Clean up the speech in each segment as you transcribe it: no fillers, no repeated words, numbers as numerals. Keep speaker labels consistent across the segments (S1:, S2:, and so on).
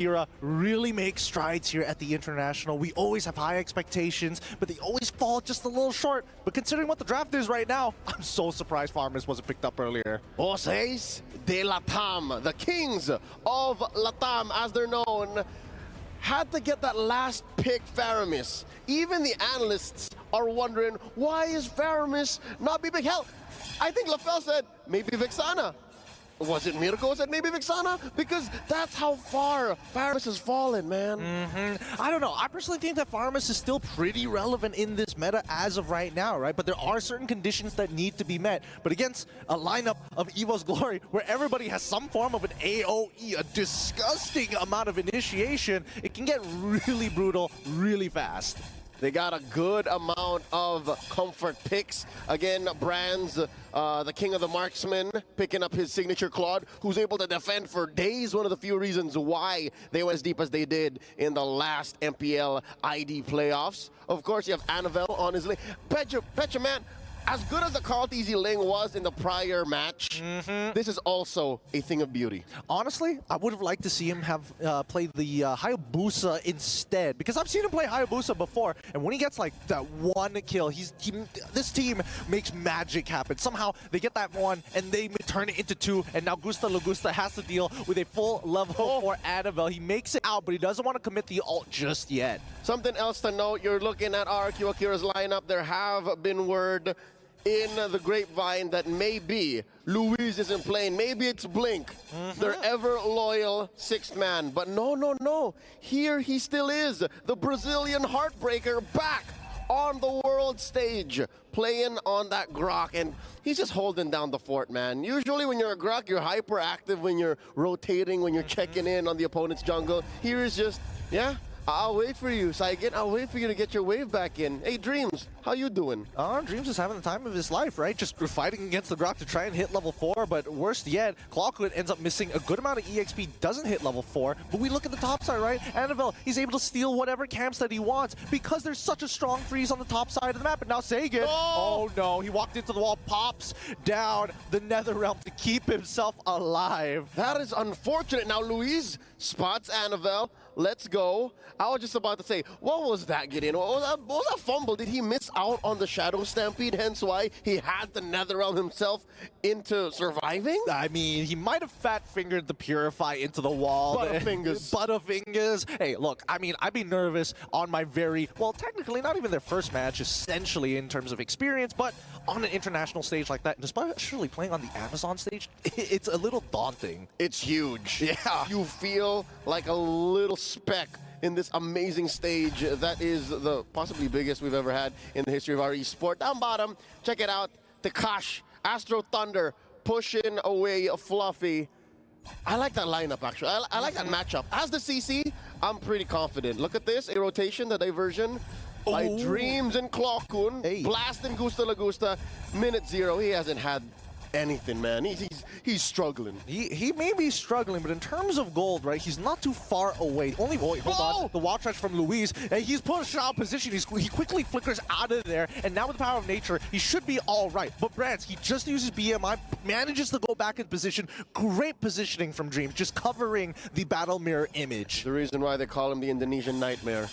S1: Akira really makes strides here at the International. We always have high expectations, but they always fall just a little short. But considering what the draft is right now, I'm so surprised Farmers wasn't picked up earlier.
S2: Os Reis de Latam, the kings of Latam as they're known, had to get that last pick, Faramis. Even the analysts are wondering, why is Faramis not being picked? Hell, I think LaFell said, maybe Vexana. Was it Mirko said maybe Vexana? Because that's how far Faramis has fallen, man.
S1: I don't know. I personally think that Faramis is still pretty relevant in this meta as of right now, right? But there are certain conditions that need to be met. But against a lineup of EVOS Glory, where everybody has some form of an AoE, a disgusting amount of initiation, it can get really brutal really fast.
S2: They got a good amount of comfort picks. Again, Brands, the king of the marksmen, picking up his signature Claude, who's able to defend for days. One of the few reasons why they went as deep as they did in the last MPL ID playoffs. Of course, you have Anavel on his lane. Petra, man, as good as the Kaltizi Ling was in the prior match, this is also a thing of beauty.
S1: Honestly, I would have liked to see him have played the Hayabusa instead, because I've seen him play Hayabusa before, and when he gets like that one kill, this team makes magic happen. Somehow they get that one, and they turn it into two, and now Gusta Lagusta has to deal with a full level 4 Anavel. He makes it out, but he doesn't want to commit the ult just yet.
S2: Something else to note, you're looking at RRQ Akira's lineup. There have been word in the grapevine that maybe Luis isn't playing. Maybe it's Blink, their ever-loyal sixth man. But no. Here he still is, the Brazilian heartbreaker, back on the world stage, playing on that Grok, and he's just holding down the fort, man. Usually when you're a Grok, you're hyperactive when you're rotating, when you're checking in on the opponent's jungle. Here is just, yeah, I'll wait for you, Saigen. I'll wait for you to get your wave back in. Hey, Dreams, how you doing?
S1: Dreams is having the time of his life, right? Just fighting against the Grok to try and hit level 4, but worst yet, Clawhood ends up missing a good amount of EXP, doesn't hit level 4, but we look at the top side, right? Anavel, he's able to steal whatever camps that he wants because there's such a strong freeze on the top side of the map, and now Saigen, oh no, he walked into the wall, pops down the Nether Realm to keep himself alive.
S2: That is unfortunate. Now Luis spots Anavel. Let's go. I was just about to say, what was that, Gideon? What was that fumble? Did he miss out on the Shadow Stampede, hence why he had the Netherrealm himself into surviving?
S1: I mean, he might have fat-fingered the Purify into the wall.
S2: Butterfingers.
S1: Butterfingers. Hey, look, I mean, I'd be nervous on my well, technically not even their first match, essentially, in terms of experience, but on an international stage like that, and especially playing on the Amazon stage, it's a little daunting.
S2: It's huge.
S1: Yeah.
S2: You feel like a little speck in this amazing stage that is the possibly biggest we've ever had in the history of our esport. Down bottom, check it out. Takash, Astro Thunder, pushing away Fluffy. I like that lineup, actually. I like that matchup. As the CC, I'm pretty confident. Look at this, a rotation, the diversion by Dreams and Clawkun.
S1: Hey.
S2: Blasting Gusta Lagusta. Minute 0, he hasn't had anything, man. He's struggling.
S1: He may be struggling, but in terms of gold, right, he's not too far away. Hold on, the wall trash from Luis, and he's pushed out position. He quickly flickers out of there, and now with the power of nature, he should be all right. But Brands, he just uses BMI, manages to go back in position. Great positioning from Dreams, just covering the battle mirror image.
S2: The reason why they call him the Indonesian Nightmare.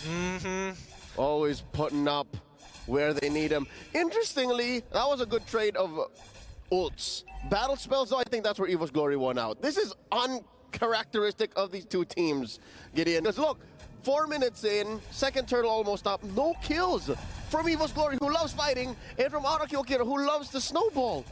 S2: Always putting up where they need him. Interestingly, that was a good trade of ults. Battle spells, though, I think that's where EVOS Glory won out. This is uncharacteristic of these two teams, Gideon. Because look, 4 minutes in, second turtle almost up, no kills from EVOS Glory, who loves fighting, and from RRQ Akira, who loves to snowball.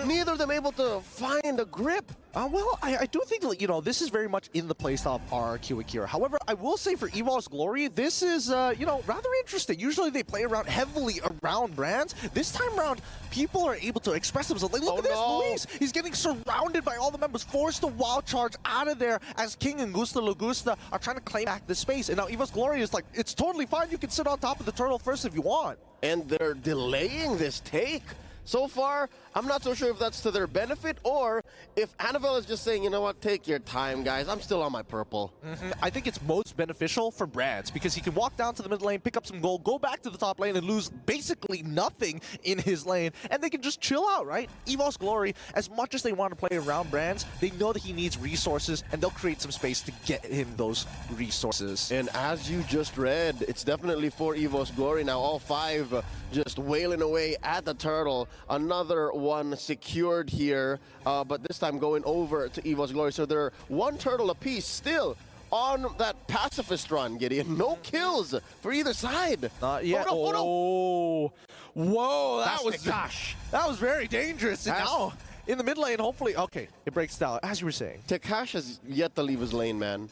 S2: Neither of them able to find a grip.
S1: Well, I do think, you know, this is very much in the playstyle of RRQ Akira. However, I will say for EVOS Glory, this is, you know, rather interesting. Usually they play around heavily around Brands. This time around, people are able to express themselves. Like, look at this, Luis. He's getting surrounded by all the members, forced to wild charge out of there as King and Gusta Lagusta are trying to claim back the space. And now EVOS Glory is like, it's totally fine. You can sit on top of the turtle first if you want.
S2: And they're delaying this take. So far, I'm not so sure if that's to their benefit or if Annabelle is just saying, you know what, take your time, guys. I'm still on my purple.
S1: I think it's most beneficial for Brands because he can walk down to the mid lane, pick up some gold, go back to the top lane and lose basically nothing in his lane, and they can just chill out, right? EVOS Glory, as much as they want to play around Brands, they know that he needs resources and they'll create some space to get him those resources.
S2: And as you just read, it's definitely for EVOS Glory now. All five just wailing away at the turtle. Another one secured here, but this time going over to EVOS Glory. So they're one turtle apiece still on that pacifist run, Gideon. No kills for either side.
S1: Not yet. Oh, whoa, that was very dangerous. And now in the mid lane, hopefully, okay, it breaks down, as you were saying.
S2: Tekash has yet to leave his lane, man.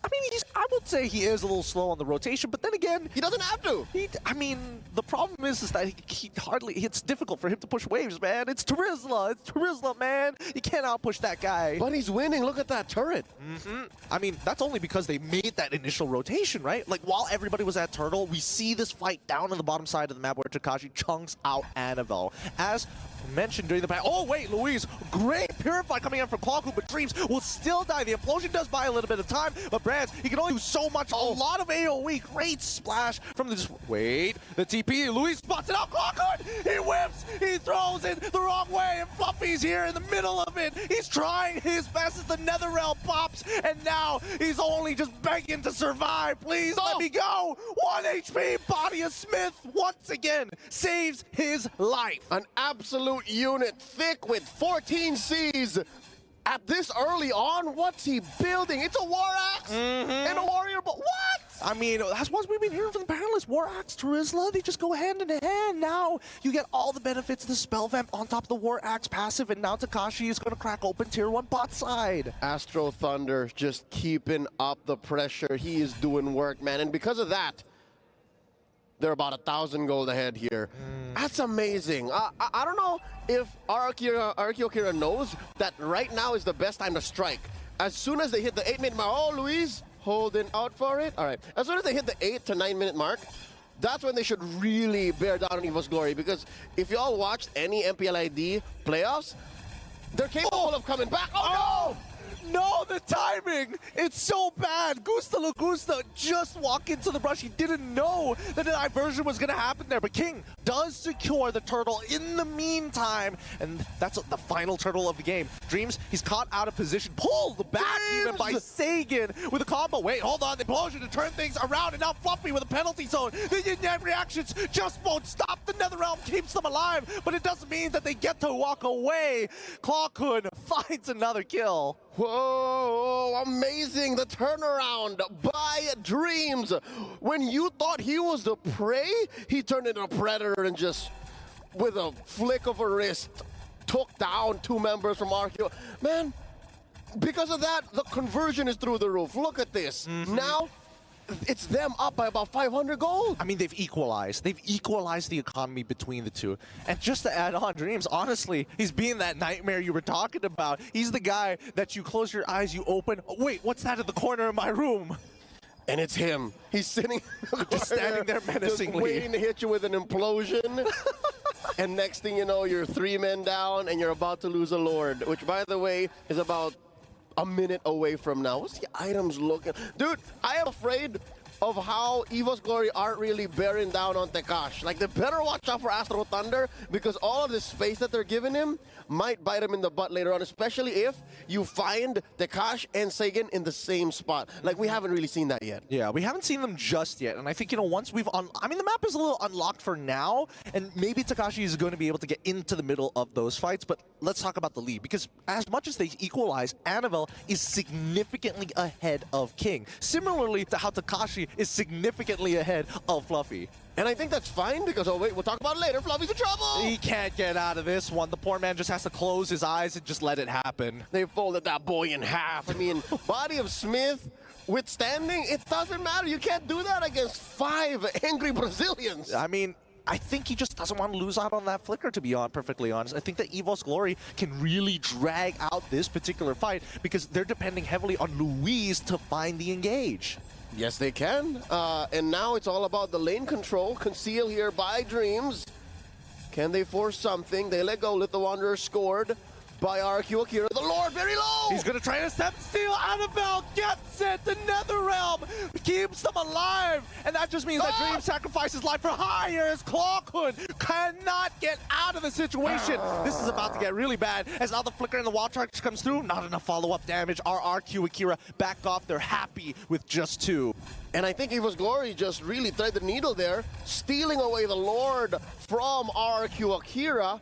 S1: I mean, I would say he is a little slow on the rotation, but then again,
S2: he doesn't have to.
S1: I mean, the problem is that he hardly, it's difficult for him to push waves, man. It's Terizla, man. You can't outpush that guy.
S2: But he's winning. Look at that turret.
S1: I mean, that's only because they made that initial rotation, right? Like, while everybody was at turtle, we see this fight down on the bottom side of the map where Tekashi chunks out Annabelle. As mentioned during the oh wait, Louise, great Purify coming in from Clockhoop, but Dreams will still die. The Implosion does buy a little bit of time, but Brands, he can only do so much. A lot of AoE, great splash from the wait, the TP, Louise spots it out, Clockhoop, he whips, he throws it the wrong way, and Fluffy's here in the middle of it. He's trying his best as the Netherrealm pops, and now he's only just begging to survive. Please let me go. 1 HP, Body of Smith once again saves his life.
S2: An absolute unit, thick with 14 Cs. At this early on, what's he building? It's a War Axe and a Warrior, but what?
S1: I mean, that's what we've been hearing from the panelists. War Axe, Terizla, they just go hand in hand. Now you get all the benefits of the Spell Vamp on top of the War Axe passive, and now Tekashi is going to crack open tier 1 bot side.
S2: Astro Thunder just keeping up the pressure. He is doing work, man, and because of that, they're about 1,000 gold ahead here. That's amazing. I don't know if RRQ Akira knows that right now is the best time to strike. As soon as they hit the 8-minute mark, oh, Luis, holding out for it. All right. As soon as they hit the 8 to 9-minute mark, that's when they should really bear down on EVOS Glory. Because if y'all watched any MPLID playoffs, they're capable of coming back. Oh, no!
S1: No, the timing! It's so bad! Gusta Lagusta just walked into the brush. He didn't know that the diversion was going to happen there. But King does secure the turtle in the meantime. And that's the final turtle of the game. Dreams, he's caught out of position. Pulled back even by Sagan with a combo. Wait, hold on. The implosion to turn things around. And now Fluffy with a penalty zone. The yin-yang reactions just won't stop. The Netherrealm keeps them alive. But it doesn't mean that they get to walk away. Clawkun finds another kill.
S2: Whoa, amazing, the turnaround by Dreams. When you thought he was the prey, he turned into a predator and just, with a flick of a wrist, took down 2 members from RRQ. Man, because of that, the conversion is through the roof. Look at this. Now, it's them up by about 500 gold.
S1: I mean, they've equalized. They've equalized the economy between the two. And just to add on, Dreams, honestly, he's being that nightmare you were talking about. He's the guy that you close your eyes, you open. Oh, wait, what's that in the corner of my room?
S2: And it's him. He's sitting
S1: just standing there menacingly,
S2: just waiting to hit you with an implosion. And next thing you know, you're 3 men down and you're about to lose a Lord, which, by the way, is about a minute away from now. What's the items looking? Dude, I am afraid of how EVOS Glory aren't really bearing down on Tekash. Like, they better watch out for Astro Thunder because all of this space that they're giving him might bite him in the butt later on, especially if you find Tekash and Sagan in the same spot. Like, we haven't really seen that yet.
S1: Yeah, we haven't seen them just yet. And I think, you know, once we've I mean, the map is a little unlocked for now, and maybe Tekashi is going to be able to get into the middle of those fights, but let's talk about the lead, because as much as they equalize, Annabelle is significantly ahead of King. Similarly to how Tekashi is significantly ahead of Fluffy.
S2: And I think that's fine because, oh wait, we'll talk about it later. Fluffy's in trouble!
S1: He can't get out of this one. The poor man just has to close his eyes and just let it happen.
S2: They folded that boy in half. I mean, Body of Smith withstanding, it doesn't matter. You can't do that against 5 angry Brazilians.
S1: I mean, I think he just doesn't want to lose out on that flicker, to be perfectly honest. I think that EVOS Glory can really drag out this particular fight because they're depending heavily on Louise to find the engage.
S2: Yes, they can. And now it's all about the lane control. Conceal here by Dreams. Can they force something? They let go. Little Wanderer scored by RRQ Akira. The Lord very low!
S1: He's gonna try to step steal. Annabelle gets it! The Nether Realm keeps them alive! And that just means that Dream sacrifices life for hire as Clawhood cannot get out of the situation. This is about to get really bad as now the flicker and the wall charge comes through. Not enough follow-up damage. RRQ Akira back off. They're happy with just 2.
S2: And I think EVOS Glory just really thread the needle there, stealing away the Lord from RRQ Akira.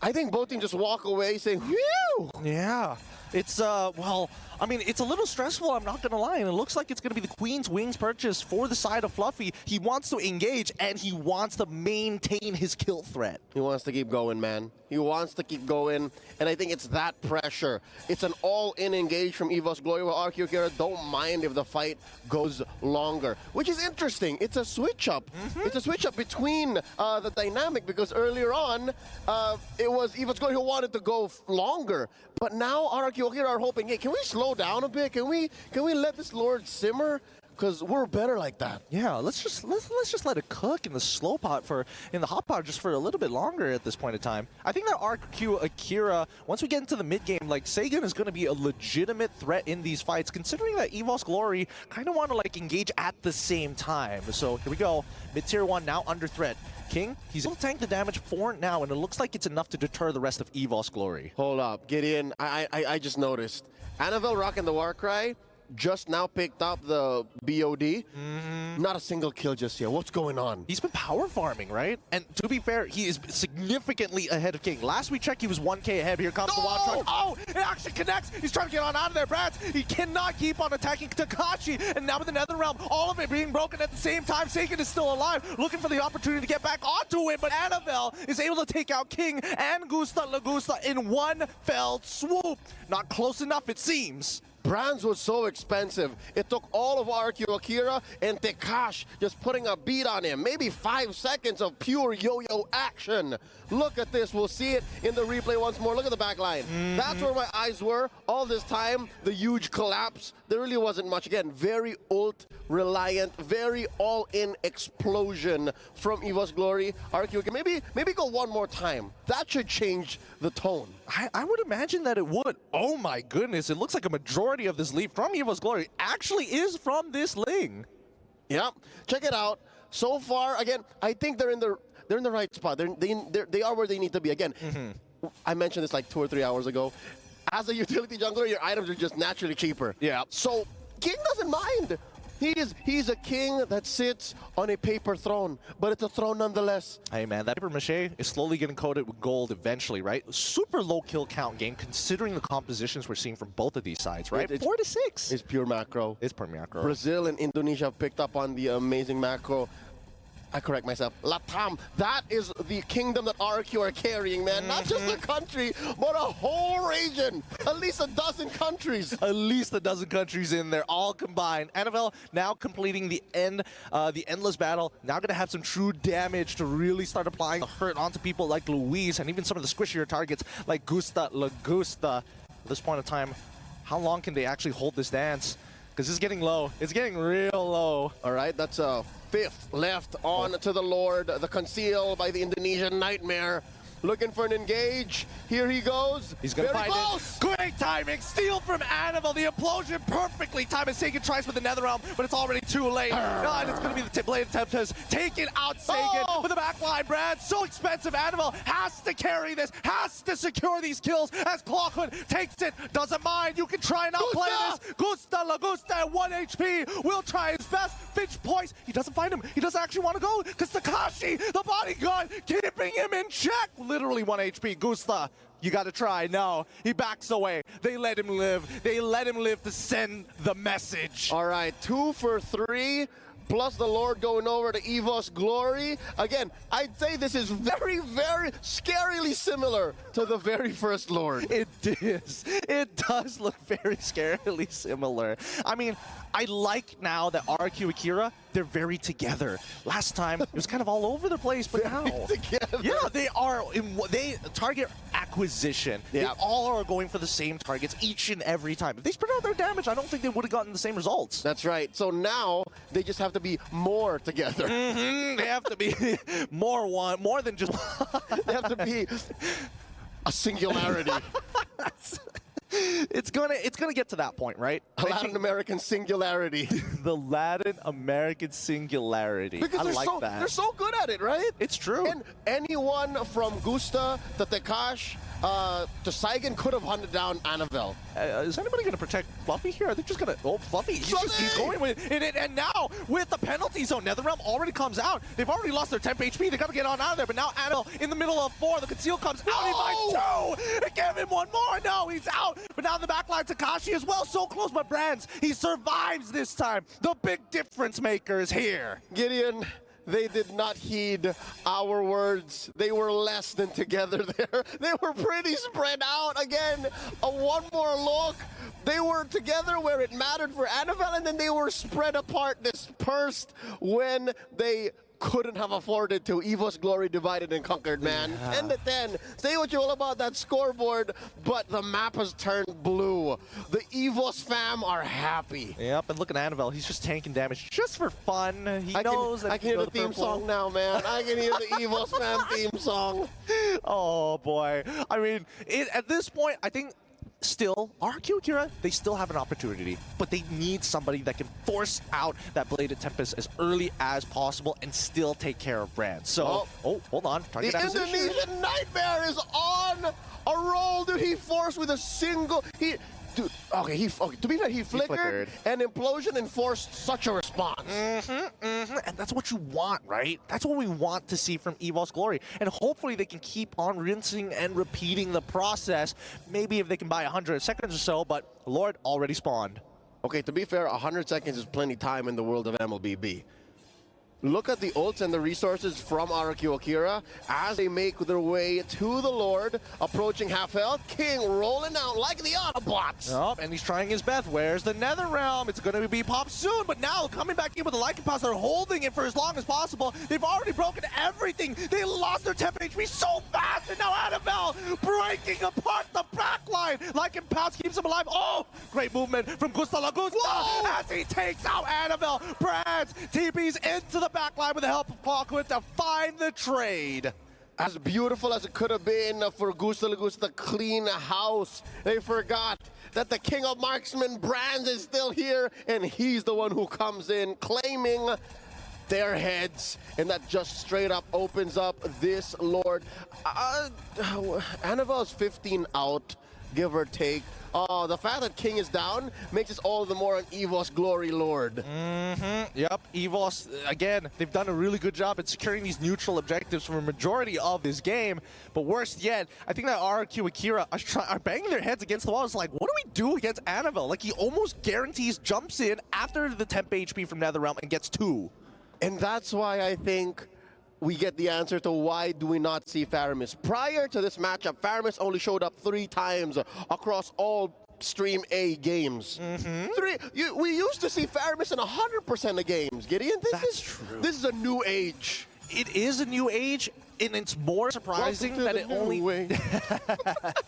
S2: I think both teams just walk away saying, whew!
S1: Yeah. It's, well, I mean, it's a little stressful, I'm not gonna lie, and it looks like it's gonna be the Queen's Wings purchase for the side of Fluffy. He wants to engage, and he wants to maintain his kill threat.
S2: He wants to keep going, man. He wants to keep going, and I think it's that pressure. It's an all-in engage from EVOS Glory, where RRQ Akira don't mind if the fight goes longer, which is interesting. It's a switch-up. It's a switch-up between the dynamic, because earlier on, it was EVOS Glory who wanted to go longer, but now RRQ Akira are hoping, hey, can we slow down a bit? Can we let this Lord simmer? Because we're better like that.
S1: Yeah, let's just let it cook in the slow pot in the hot pot just for a little bit longer at this point in time. I think that RRQ Akira, once we get into the mid game, like Sagan is going to be a legitimate threat in these fights, considering that EVOS Glory kind of want to like engage at the same time. So here we go, mid tier 1 now under threat. King, he's able to tank the damage for now, and it looks like it's enough to deter the rest of EVOS Glory.
S2: Hold up, get in. I just noticed. Annabelle rocking the Warcry just now picked up the BOD. Not a single kill just yet. What's going on?
S1: He's been power farming, right? And to be fair, he is significantly ahead of King. Last we checked, he was 1K ahead. Here comes the wild charge. Oh, it actually connects. He's trying to get on out of there, Brad. He cannot keep on attacking Takashi. And now with the Nether Realm, all of it being broken at the same time. Sagan is still alive, looking for the opportunity to get back onto it. But Annabelle is able to take out King and Gusta Lagusta in one fell swoop. Not close enough, it seems.
S2: Brands was so expensive. It took all of RRQ Akira and Tekash just putting a beat on him. Maybe 5 seconds of pure yo-yo action. Look at this. We'll see it in the replay once more. Look at the back line. That's where my eyes were all this time. The huge collapse. There really wasn't much. Again, very ult reliant, very all-in explosion from EVOS Glory. RRQ, maybe go one more time. That should change the tone.
S1: I would imagine that it would. Oh my goodness, it looks like a majority of this lead from EVOS Glory actually is from this Ling.
S2: Yep, check it out. So far, again, I think they're in the right spot. They are where they need to be. Again, I mentioned this like 2 or 3 hours ago. As a utility jungler, your items are just naturally cheaper.
S1: Yeah.
S2: So King doesn't mind. He's a king that sits on a paper throne, but it's a throne nonetheless.
S1: Hey man, that paper mache is slowly getting coated with gold eventually, right? Super low kill count game considering the compositions we're seeing from both of these sides, right? 4 to 6.
S2: It's pure macro.
S1: It's pure macro.
S2: Brazil and Indonesia have picked up on the amazing macro. I correct myself. Latam, that is the kingdom that RRQ are carrying, man. Not just a country, but a whole region. At least a dozen countries.
S1: At least a dozen countries in there, all combined. Annabelle now completing the endless battle. Now going to have some true damage to really start applying the hurt onto people like Luis and even some of the squishier targets like Gusta Lagusta. At this point in time, how long can they actually hold this dance? Because it's getting low. It's getting real low.
S2: All right, that's a 5th left on to the Lord. The conceal by the Indonesian Nightmare. Looking for an engage. Here he goes.
S1: He's going to find
S2: close.
S1: it. Great timing. Steal from Annabelle. The implosion perfectly timed as Sagan tries for the Nether Realm, but it's already too late. And it's going to be the Blade Tempest taking out Sagan with the backline. Brad, so expensive. Annabelle has to carry this, has to secure these kills as Clawhood takes it. Doesn't mind. You can try and outplay this. Gusta Lagusta at 1 HP will try his best. Finch poise. He doesn't find him. He doesn't actually want to go because Takashi, the bodyguard, keeping him in check. Literally 1 HP. Gusta, you got to try. No, he backs away. They let him live. They let him live to send the message.
S2: All right, 2 for 3. Plus the Lord going over to EVOS Glory. Again, I'd say this is very, very scarily similar to the very first Lord.
S1: It is. It does look very scarily similar. I mean, I like now that RRQ Akira, they're very together. Last time, it was kind of all over the place, but now...
S2: together.
S1: Yeah, they are. They target acquisition.
S2: Yeah.
S1: They all are going for the same targets each and every time. If they spread out their damage, I don't think they would have gotten the same results.
S2: That's right. So now they just have to be more together.
S1: They have to be more than just one.
S2: They have to be a singularity.
S1: It's gonna get to that point, right?
S2: A Latin American singularity.
S1: The Latin American singularity.
S2: Because
S1: I like that.
S2: They're so good at it, right?
S1: It's true.
S2: And anyone from Gusta to Tekash to Saigon could have hunted down Annabelle.
S1: Is anybody going to protect Fluffy here? Are they just going to... Oh, Fluffy, he's going with it. And now, with the penalty zone, NetherRealm already comes out. They've already lost their temp HP. They got to get on out of there. But now Annabelle in the middle of 4. The conceal comes out. He finds 2. They give him one more. No, he's out. But now in the back line, Tekashi as well. So close, but Brands, he survives this time. The big difference maker is here.
S2: Gideon, they did not heed our words. They were less than together there. They were pretty spread out. Again, one more look. They were together where it mattered for Annabelle, and then they were spread apart, dispersed when they couldn't have afforded to. EVOS glory divided and conquered, man. 10-10. Say what you will about that scoreboard, but the map has turned blue. The EVOS fam are happy.
S1: Yep, and look at Annabelle. He's just tanking damage just for fun. He knows that
S2: I can hear the theme song now, man. I can hear the EVOS fam theme song.
S1: Oh, boy. I mean, at this point, I think still, RRQ Akira, they still have an opportunity, but they need somebody that can force out that Bladed Tempest as early as possible and still take care of Brand. So, hold on. Target
S2: the
S1: acquisition.
S2: Indonesian Nightmare is on a roll, dude. He forced with a single... to be fair, he flickered, and Implosion enforced such a response.
S1: And that's what you want, right? That's what we want to see from EVOS Glory. And hopefully they can keep on rinsing and repeating the process. Maybe if they can buy 100 seconds or so, but Lord already spawned.
S2: Okay, to be fair, 100 seconds is plenty time in the world of MLBB. Look at the ults and the resources from RRQ Akira as they make their way to the Lord, approaching half health. King rolling out like the Autobots.
S1: Oh, and he's trying his best. Where's the NetherRealm? It's going to be popped soon, but now coming back in with the Lycan Pass, they're holding it for as long as possible. They've already broken everything. They lost their temp HP so fast, and now Annabelle breaking apart the backline. Lycan Pass keeps him alive. Oh, great movement from Gusta Lagusta as he takes out Annabelle. Brands TPs into the backline with the help of Clockwood to find the trade.
S2: As beautiful as it could have been for Gusta Lagusta clean house, they forgot that the king of marksmen, Brands, is still here, and he's the one who comes in claiming their heads, and that just straight up opens up this Lord. Annabelle's 15 out, give or take. The fact that King is down makes us all the more an EVOS Glory Lord.
S1: Yep, EVOS, again, they've done a really good job at securing these neutral objectives for a majority of this game. But worst yet, I think that RRQ Akira are banging their heads against the wall. It's like, what do we do against Annabelle? Like, he almost guarantees jumps in after the temp HP from NetherRealm and gets 2.
S2: And that's why I think we get the answer to why do we not see Faramis. Prior to this matchup, Faramis only showed up 3 times across all Stream A games. We used to see Faramis in 100% of games, Gideon. That's true. This is a new age.
S1: It is a new age, and it's more surprising that it only...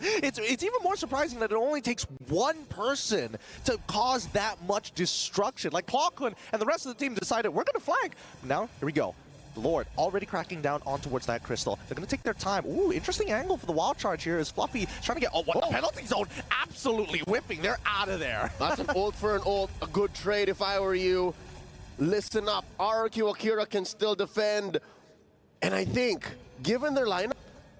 S1: it's even more surprising that it only takes one person to cause that much destruction. Like Clockwood and the rest of the team decided, we're going to flank. Now, here we go. Lord already cracking down on towards that crystal. They're going to take their time. Ooh, interesting angle for the wild charge here is Fluffy trying to get... the penalty zone absolutely whipping. They're out of there.
S2: That's an ult for an ult. A good trade if I were you. Listen up. RRQ Akira can still defend. And I think, given their lineup,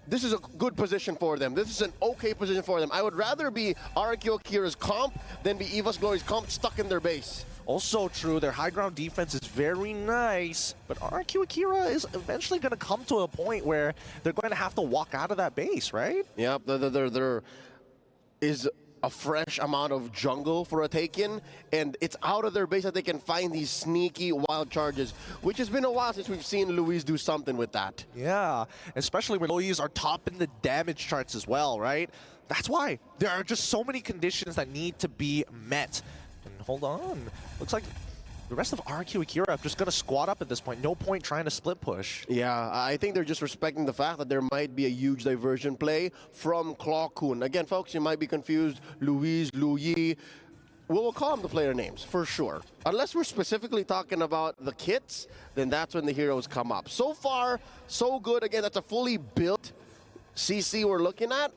S2: this is a good position for them. This is an okay position for them. I would rather be RRQ Akira's comp than be EVOS Glory's comp stuck in their base.
S1: Also true, their high ground defense is very nice, but RRQ Akira is eventually going to come to a point where they're going to have to walk out of that base, right?
S2: Yep, there is a fresh amount of jungle for a take-in, and it's out of their base that they can find these sneaky wild charges, which has been a while since we've seen Luis do something with that.
S1: Yeah, especially when Luis are top in the damage charts as well, right? That's why there are just so many conditions that need to be met. And hold on, looks like the rest of RRQ Akira just going to squat up at this point. No point trying to split push.
S2: Yeah, I think they're just respecting the fact that there might be a huge diversion play from Claw-kun. Again, folks, you might be confused. Louise, Louis. We'll call them the player names, for sure. Unless we're specifically talking about the kits, then that's when the heroes come up. So far, so good. Again, that's a fully built CC we're looking at.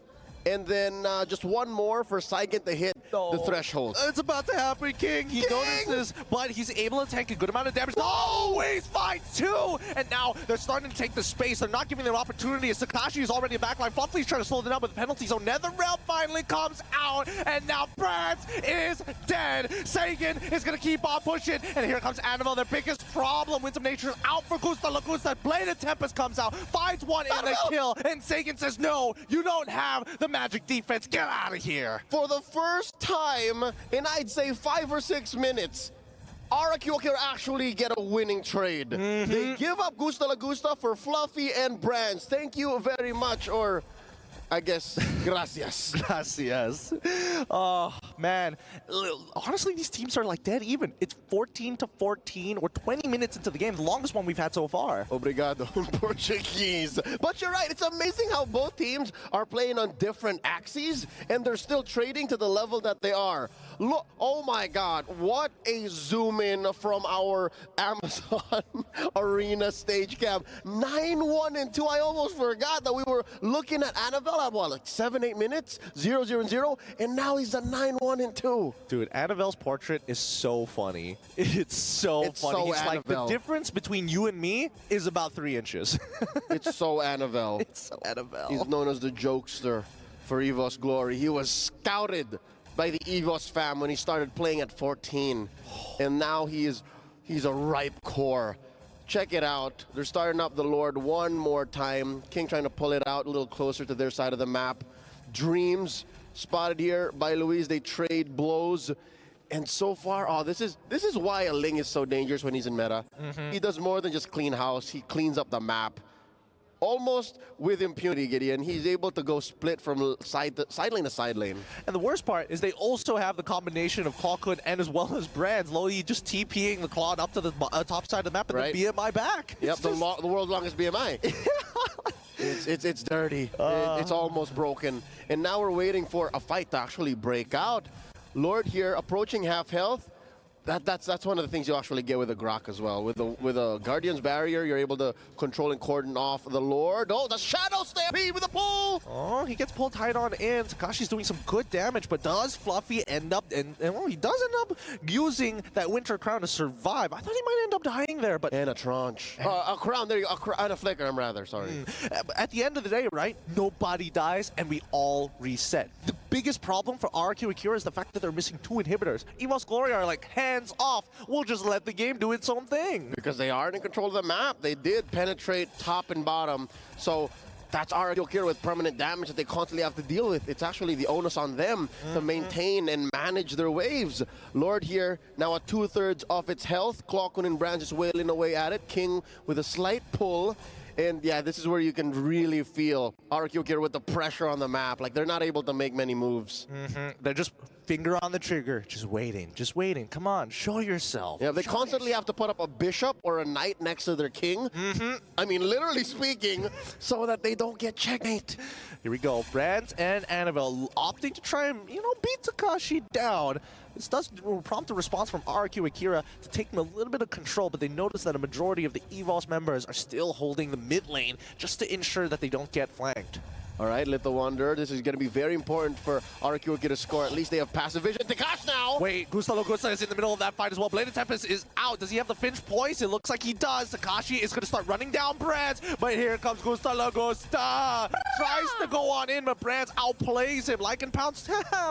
S2: And then just one more for Saigen to hit the threshold.
S1: It's about to happen, King. He notices, but he's able to take a good amount of damage. Always finds two! And now they're starting to take the space. They're not giving them opportunity. Sakashi is already in backline. Fluffy's trying to slow them down with the penalty zone. Netherrealm finally comes out, and now Brands is dead. Saigen is going to keep on pushing, and here comes Annabelle, their biggest problem. Winds of Nature is out for Gusta Lagusta. Blade of Tempest comes out, finds one in the kill, and Saigen says, no, you don't have the magic defense. Get out of here.
S2: For the first time in, I'd say, 5 or 6 minutes, RRQ Akira actually get a winning trade. They give up Gusta Lagusta for Fluffy and Brands. Thank you very much, or I guess, gracias.
S1: Gracias. Oh, man. Honestly, these teams are like dead even. It's 14-14. We're 20 minutes into the game, the longest one we've had so far.
S2: Obrigado, Portuguese. But you're right, it's amazing how both teams are playing on different axes, and they're still trading to the level that they are. Look, oh my God, what a zoom in from our Amazon Arena stage cam. 9-1-2. I almost forgot that we were looking at Annabelle at what, like 7-8 minutes? 0-0-0, and now he's at 9-1-2.
S1: Dude, Annabelle's portrait is so funny. It's so funny.
S2: So
S1: he's like, the
S2: Annabelle.
S1: difference between you and me is about 3 inches.
S2: It's so Annabelle.
S1: It's so Annabelle.
S2: He's known as the jokester for EVOS Glory. He was scouted by the EVOS fam when he started playing at 14. And now he's a ripe core. Check it out. They're starting up the Lord one more time. King trying to pull it out a little closer to their side of the map. Dreams spotted here by Luis. They trade blows. And so far, oh, this is why a Ling is so dangerous when he's in meta. He does more than just clean house. He cleans up the map. Almost with impunity, Gideon. He's able to go split from side lane to side lane.
S1: And the worst part is they also have the combination of Clawkun and as well as Brands. Lowly just TPing the Clawed up to the top side of the map and the BMI back.
S2: Yep, the world's longest BMI. It's dirty. It's almost broken. And now we're waiting for a fight to actually break out. Lord here approaching half health. That's one of the things you actually get with a Grok as well. With a Guardian's Barrier, you're able to control and cordon off the Lord. Oh, the Shadow Stampede with the pull!
S1: Oh, he gets pulled tight on in. Takashi's doing some good damage, but does Fluffy end up, and well, he does end up using that Winter Crown to survive. I thought he might end up dying there, but...
S2: And a tranche. A crown, there you go. And a flicker, I'm rather, sorry.
S1: At the end of the day, right, nobody dies, and we all reset. The biggest problem for RRQ Akira is the fact that they're missing 2 inhibitors. EVOS Glory are like, hands off. We'll just let the game do its own thing.
S2: Because they are in control of the map. They did penetrate top and bottom. So that's RRQ Akira with permanent damage that they constantly have to deal with. It's actually the onus on them to maintain and manage their waves. Lord here, now at 2/3 of its health. Clawkun and Brands just wailing away at it. King with a slight pull. And yeah, this is where you can really feel RRQ Akira with the pressure on the map. Like, they're not able to make many moves.
S1: They're just finger on the trigger, just waiting. Come on, show yourself.
S2: Yeah, they constantly have to put up a bishop or a knight next to their king. I mean, literally speaking, so that they don't get checkmate.
S1: Here we go. Brands and Annabelle opting to try and, beat Takashi down. This does prompt a response from RRQ Akira to take them a little bit of control, but they notice that a majority of the EVOS members are still holding the mid lane just to ensure that they don't get flanked.
S2: All right, Little Wonder. This is going to be very important for RRQ Akira to score. At least they have passive vision. Takash now!
S1: Wait, Gusta Lagusta is in the middle of that fight as well. Blade of Tempest is out. Does he have the Finch poise? It looks like he does. Takashi is going to start running down Brands, but here comes Gusta Lagusta. Tries to go on in, but Brands outplays him. Lycan pounds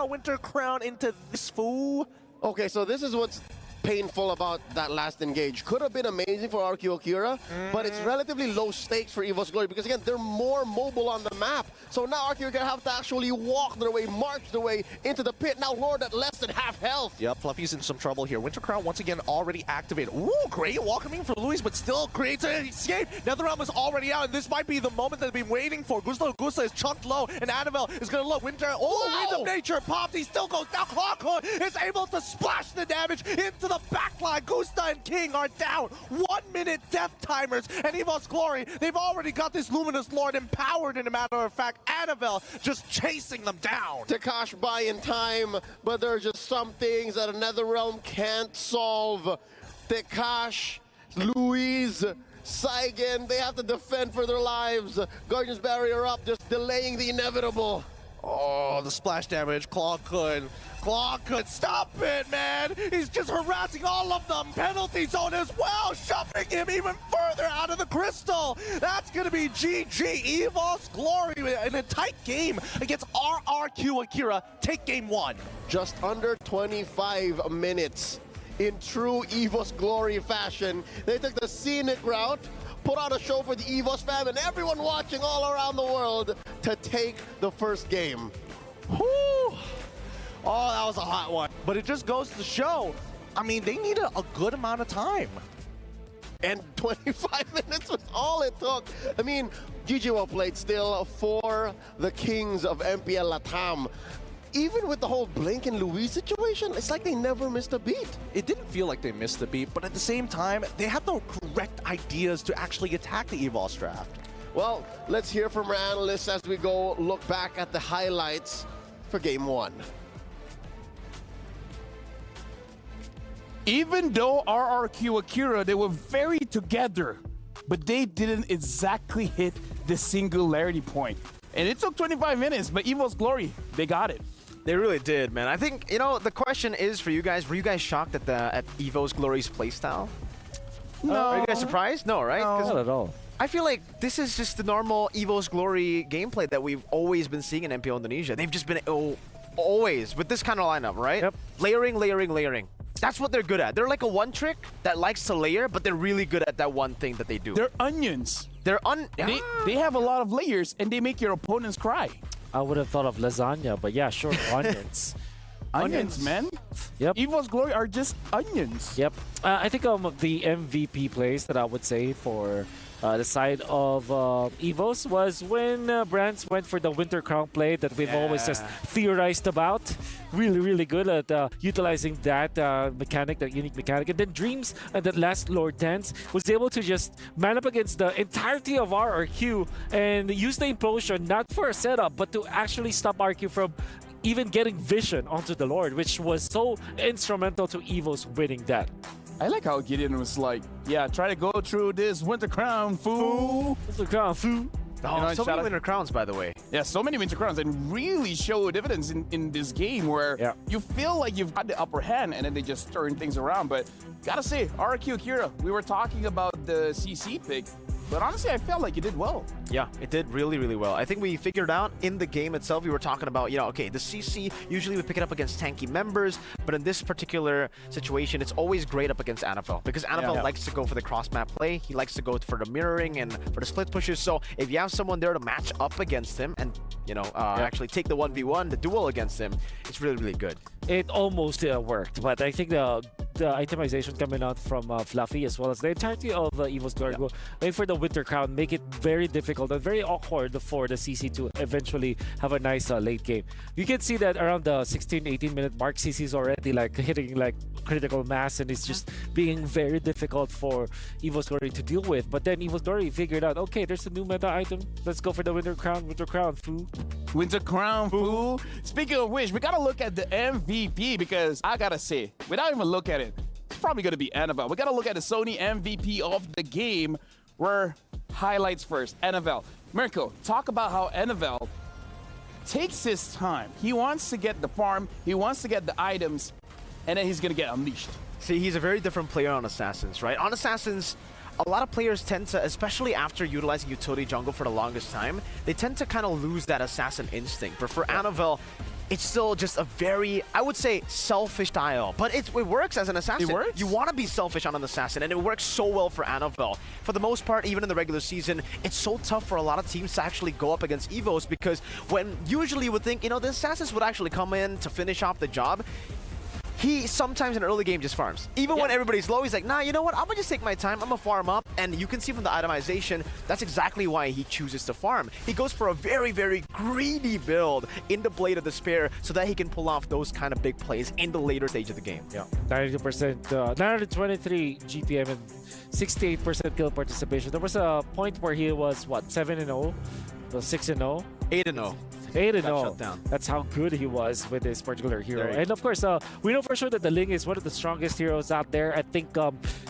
S1: Winter Crown into this fool.
S2: Okay, so this is what's painful about that last engage. Could have been amazing for RRQ Akira, but it's relatively low stakes for EVOS Glory because, again, they're more mobile on the map. So now RRQ Akira have to actually walk their way, march their way into the pit. Now Lord at less than half health.
S1: Yep, Fluffy's in some trouble here. Winter Crown once again already activated. Ooh, great welcoming for Luis, but still creates an escape. Netherrealm is already out, and this might be the moment that they've been waiting for. Gusta is chunked low, and Annabelle is going to look. Winter, Wind of Nature pops. He still goes down. Clawkun is able to splash the damage into the the backline. Gusta and King are down. 1 minute death timers. And EVOS Glory, they've already got this Luminous Lord empowered, in a matter of fact. Annabelle just chasing them down.
S2: Takash buying time, but there are just some things that another realm can't solve. Takash, Louise, Saigen, they have to defend for their lives. Guardian's Barrier up, just delaying the inevitable.
S1: Oh, the splash damage. Claw could stop it, man. He's just harassing all of them. Penalty zone as well, shoving him even further out of the crystal. That's going to be GG. EVOS Glory in a tight game against RRQ Akira. Take game one.
S2: Just under 25 minutes. In true EVOS Glory fashion, they took the scenic route, put on a show for the EVOS fam and everyone watching all around the world to take the first game.
S1: Whew. Oh, that was a hot one. But it just goes to show, I mean, they needed a good amount of time.
S2: And 25 minutes was all it took. I mean, GG well played still for the Kings of MPL Latam. Even with the whole Blink and Louise situation, it's like they never missed a beat.
S1: It didn't feel like they missed a beat, but at the same time, they had the correct ideas to actually attack the EVOS draft.
S2: Well, let's hear from our analysts as we go look back at the highlights for game one.
S3: Even though RRQ Akira, they were very together, but they didn't exactly hit the singularity point. And it took 25 minutes, but EVOS Glory, they got it.
S4: They really did, man. I think, you know, the question is for you guys, were you guys shocked at EVOS Glory's playstyle?
S3: No.
S4: Are you guys surprised? No, right?
S3: No.
S4: 'Cause
S5: Not at all.
S4: I feel like this is just the normal EVOS Glory gameplay that we've always been seeing in MPL Indonesia. They've just been always with this kind of lineup, right?
S5: Yep.
S4: Layering, layering, layering. That's what they're good at. They're like a one trick that likes to layer, but they're really good at that one thing that they do.
S3: They're onions. They have a lot of layers, and they make your opponents cry.
S5: I would have thought of lasagna, but yeah, sure, onions.
S3: Onions, man.
S5: Yep.
S3: EVOS Glory are just onions.
S5: Yep. I think the MVP plays that I would say for the side of EVOS was when Brands went for the Winter Crown play that we've always just theorized about. Really, really good at utilizing that mechanic, that unique mechanic. And then Dreams and that last Lord Dance was able to just man up against the entirety of RRQ and use the implosion not for a setup, but to actually stop RQ from even getting vision onto the Lord, which was so instrumental to EVOS winning that.
S3: I like how Gideon was like, yeah, try to go through this Winter Crown, fool.
S5: Winter Crown, foo.
S4: Oh,
S3: You know,
S4: so
S3: shout
S4: many
S3: out-
S4: Winter Crowns, by the way.
S3: Yeah, so many Winter Crowns, and really show dividends in this game where you feel like you've got the upper hand and then they just turn things around. But gotta say, RRQ Akira, we were talking about the CC pick, but honestly, I felt like you did well.
S4: Yeah, it did really, really well. I think we figured out in the game itself, we were talking about, you know, okay, the CC, usually we pick it up against tanky members, but in this particular situation, it's always great up against Annabelle, because Annabelle likes to go for the cross-map play, he likes to go for the mirroring and for the split pushes, so if you have someone there to match up against him and, you know, actually take the 1v1, the duel against him, it's really, really good.
S5: It almost worked, but I think the itemization coming out from Fluffy as well as the entirety of EVOS Glory go wait for the Winter Crown, make it very difficult and very awkward for the CC to eventually have a nice late game. You can see that around the 16-18 minute mark, CC is already like hitting like critical mass and it's just being very difficult for EVOS Glory to deal with. But then EVOS Glory figured out, okay, there's a new meta item. Let's go for the Winter Crown, fool.
S3: Winter Crown, fool. Speaking of which, we gotta look at the MVP because I gotta say, without even look at it, it's probably gonna be Annabelle. We gotta look at the Sony MVP of the game. Where highlights first, Annabelle. Mirko, talk about how Annabelle takes his time. He wants to get the farm, he wants to get the items, and then he's gonna get unleashed.
S4: See, he's a very different player on Assassins, right? On Assassins, a lot of players tend to, especially after utilizing utility jungle for the longest time, they tend to kind of lose that assassin instinct. But for Annabelle, it's still just a very, I would say, selfish style. But it works as an assassin.
S3: It works?
S4: You want to be selfish on an assassin, and it works so well for Annabelle. For the most part, even in the regular season, it's so tough for a lot of teams to actually go up against EVOS because when usually you would think, you know, the assassins would actually come in to finish off the job, he sometimes in early game just farms. Even when everybody's low, he's like, nah, you know what? I'm gonna just take my time. I'm gonna farm up. And you can see from the itemization, that's exactly why he chooses to farm. He goes for a very, very greedy build in the Blade of Despair so that he can pull off those kind of big plays in the later stage of the game.
S5: Yeah, 92%, 923 GPM and 68% kill participation. There was a point where he was, what, 7-0? 6-0?
S4: 8-0.
S5: 8-0.
S4: shut down.
S5: That's how good he was with this particular hero.
S4: There you
S5: And of course, we know for sure that the Ling is one of the strongest heroes out there. I think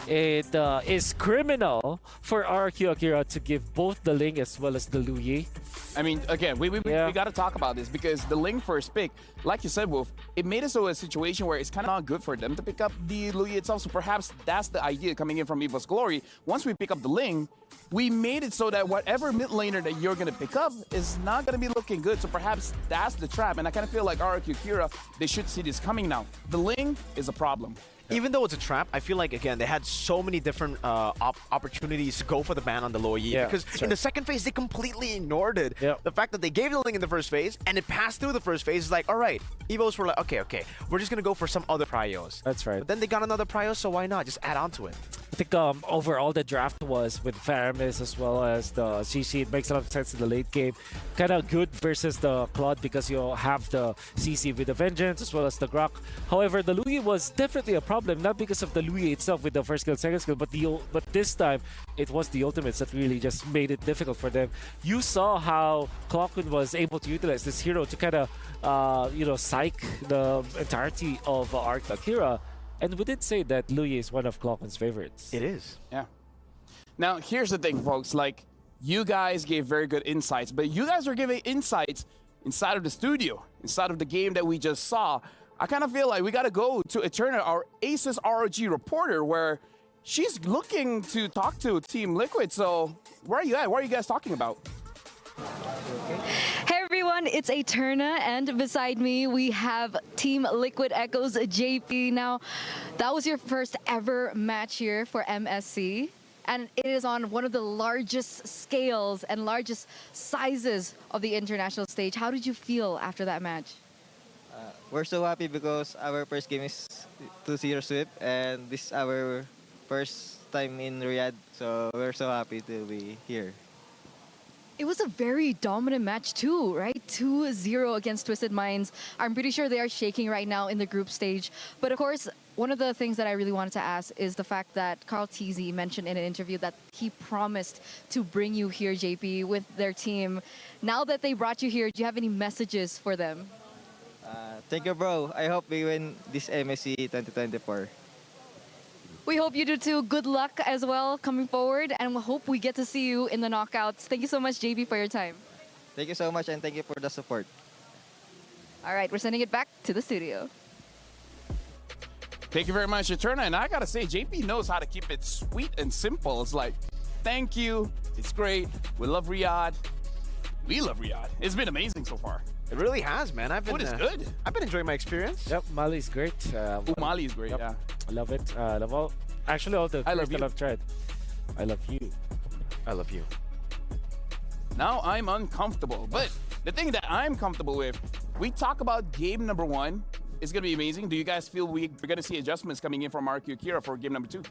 S5: it is criminal for RRQ Akira to give both the Ling as well as the Lu Yi.
S3: I mean, again, we got to talk about this because the Ling first pick, like you said, Wolf, it made it so a situation where it's kind of not good for them to pick up the Lu Yi itself. So perhaps that's the idea coming in from EVOS Glory. Once we pick up the Ling, we made it so that whatever mid laner that you're going to pick up is not going to be looking good. So perhaps that's the trap. And I kind of feel like RRQ Akira, they should see this coming now. The Ling is a problem.
S4: Even though it's a trap, I feel like, again, they had so many different opportunities to go for the ban on the Lo Yi. Because in the second phase, they completely ignored it. The fact that they gave the Ling in the first phase, and it passed through the first phase is like, all right, EVOS were like, okay, we're just going to go for some other prios.
S5: That's right.
S4: But then they got another prio, so why not? Just add on to it.
S5: I think overall the draft was with Faramis as well as the CC. It makes a lot of sense in the late game. Kind of good versus the Claude because you have the CC with the Vengeance as well as the Grok. However, the Lu Yi was definitely a problem, not because of the Lu Yi itself with the first skill, second skill, but this time it was the ultimates that really just made it difficult for them. You saw how Clockwind was able to utilize this hero to kind of psych the entirety of RRQ Akira. And we did say that Lu Yi is one of Clockwind's favorites.
S4: It is.
S3: Yeah. Now, here's the thing, folks. Like, you guys gave very good insights, but you guys are giving insights inside of the studio, inside of the game that we just saw. I kind of feel like we got to go to Eterna, our Aces ROG reporter, where she's looking to talk to Team Liquid. So, where are you at? What are you guys talking about?
S6: Hey everyone, it's Eterna, and beside me we have Team Liquid Echoes JP. Now, that was your first ever match here for MSC, and it is on one of the largest scales and largest sizes of the international stage. How did you feel after that match?
S7: We're so happy because our first game is 2-0 sweep, and this is our first time in Riyadh, so we're so happy to be here.
S6: It was a very dominant match too, right? 2-0 against Twisted Minds. I'm pretty sure they are shaking right now in the group stage. But of course, one of the things that I really wanted to ask is the fact that Carl Teasy mentioned in an interview that he promised to bring you here, JP, with their team. Now that they brought you here, do you have any messages for them?
S7: Thank you, bro. I hope we win this MSC 2024.
S6: We hope you do too. Good luck as well coming forward, and we hope we get to see you in the knockouts. Thank you so much, JB, for your time.
S7: Thank you so much, and thank you for the support.
S6: All right, we're sending it back to the studio.
S3: Thank you very much, Eterna. And I got to say, JP knows how to keep it sweet and simple. It's like, thank you. It's great. We love Riyadh. We love Riyadh. It's been amazing so far.
S4: It really has, man.
S3: Food is good.
S4: I've been enjoying my experience.
S5: Yep, Mali is great.
S3: Mali is great, yeah.
S5: I love it. I love all the
S3: love
S5: that I've tried. I love you.
S4: I love you.
S3: Now I'm uncomfortable. But the thing that I'm comfortable with, we talk about game number 1. It's going to be amazing. Do you guys feel we're going to see adjustments coming in from RRQ Akira for game number 2?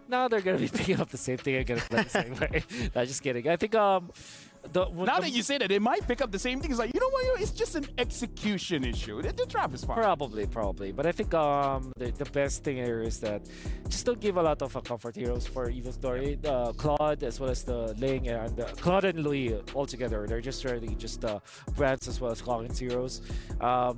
S5: No, they're going to be picking up the same thing and going to play the same way. No, just kidding. I think
S3: now that you say that, they might pick up the same thing. It's like, you know what? It's just an execution issue. The trap is fine.
S5: Probably. But I think the best thing here is that just don't give a lot of comfort heroes for EVOS Glory. Claude as well as the Ling and Claude and Louis all together. They're just really just brands as well as Clockwind heroes.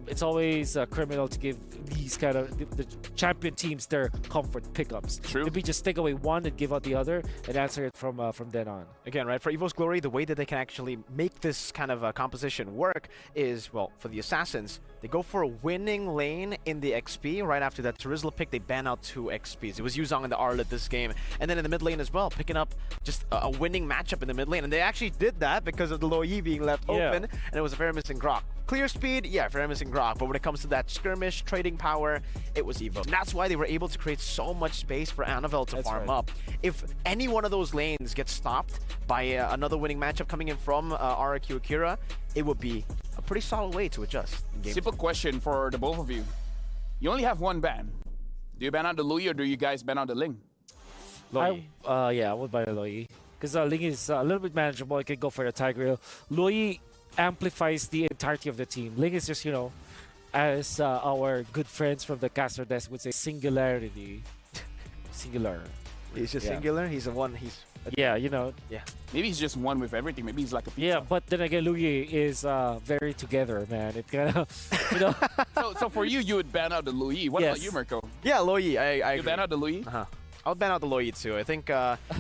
S5: It's always criminal to give these kind of the champion teams their comfort pickups.
S3: True.
S5: Maybe just take away one and give out the other and answer it from then on.
S4: Again, right, for EVOS Glory, the way that they can actually make this kind of composition work is, well, for the Assassins, they go for a winning lane in the XP. Right after that Terizla pick, they ban out 2 XPs. It was Yuzong in the Arlet this game. And then in the mid lane as well, picking up just a winning matchup in the mid lane. And they actually did that because of the Lo Yi being left open. And it was a fair missing Grok. Clear speed, yeah, fair missing Grok. But when it comes to that skirmish, trading power, it was EVO. And that's why they were able to create so much space for Annabelle to farm up. If any one of those lanes gets stopped by another winning matchup coming in from RRQ Akira, it would be a pretty solid way to adjust.
S3: Simple question for the both of you. You only have one ban. Do you ban out the Louis or do you guys ban out the Ling?
S5: Yeah, I would buy the Loi. Because Ling is a little bit manageable. I can go for a Tigreal. Loi amplifies the entirety of the team. Ling is just, as our good friends from the caster desk would say, singularity. Singular.
S4: He's just singular. He's the one.
S5: Yeah,
S4: Yeah.
S3: Maybe he's just one with everything. Maybe he's like a pizza.
S5: Yeah, but then again, Louis is very together, man. It kind of,
S3: So for you, you would ban out the Louis. What about
S5: Yes.
S3: you, Mirko?
S4: Yeah, Loi. I
S3: You
S4: agree.
S3: ban out the Louis?
S4: I'll ban out the Loi too. I think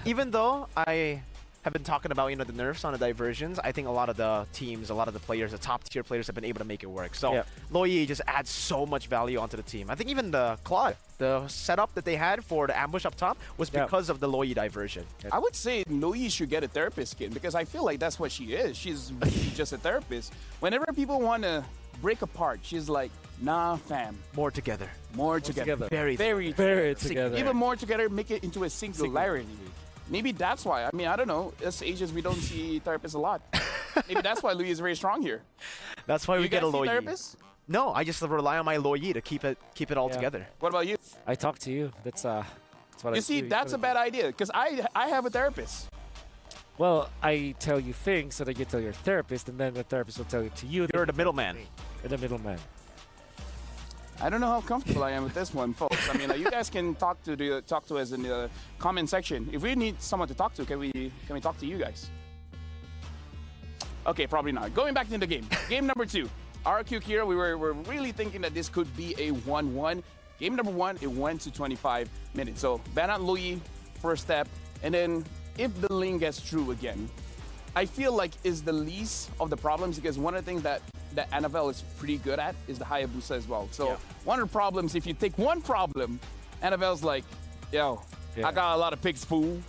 S4: even though I have been talking about the nerfs on the diversions, I think a lot of the teams, a lot of the players, the top tier players have been able to make it work. So
S5: Yeah.
S4: Loi just adds so much value onto the team. I think even the Claude, the setup that they had for the ambush up top was
S5: Yeah.
S4: because of the Loi diversion.
S3: I would say Louis should get a therapist skin because I feel like that's what she is. She's really just a therapist. Whenever people want to break apart, she's like, nah, fam.
S4: More together.
S3: More together.
S5: together.
S4: Very
S5: very together.
S3: Even more together, make it into a singularity. Maybe that's why. I mean, I don't know. As Asians, we don't see therapists a lot. Maybe that's why Louis is very strong here.
S4: That's why we
S3: You
S4: get
S3: guys
S4: a
S3: see
S4: Loi.
S3: therapists?
S4: No, I just rely on my Loi to keep it all
S5: Yeah.
S4: together.
S3: What about you?
S5: I talk to you. That's what I
S3: You see,
S5: do.
S3: that's a bad idea because I have a therapist.
S5: Well, I tell you things so that you tell your therapist, and then the therapist will tell it to you.
S4: You're the middleman.
S5: You're the middleman.
S3: I don't know how comfortable I am with this one, folks. I mean, you guys can talk to us in the comment section. If we need someone to talk to, can we talk to you guys? Okay, probably not. Going back into the game. Game number 2. RRQ Akira, we're really thinking that this could be a 1-1. Game number 1, it went to 25 minutes. So ban out Louis, first step, and then if the Ling gets through again, I feel like is the least of the problems because one of the things that NFL is pretty good at is the Hayabusa as well. So
S4: Yeah.
S3: one of the problems, if you take one problem, NFL's like, yo, I got a lot of picks, fool.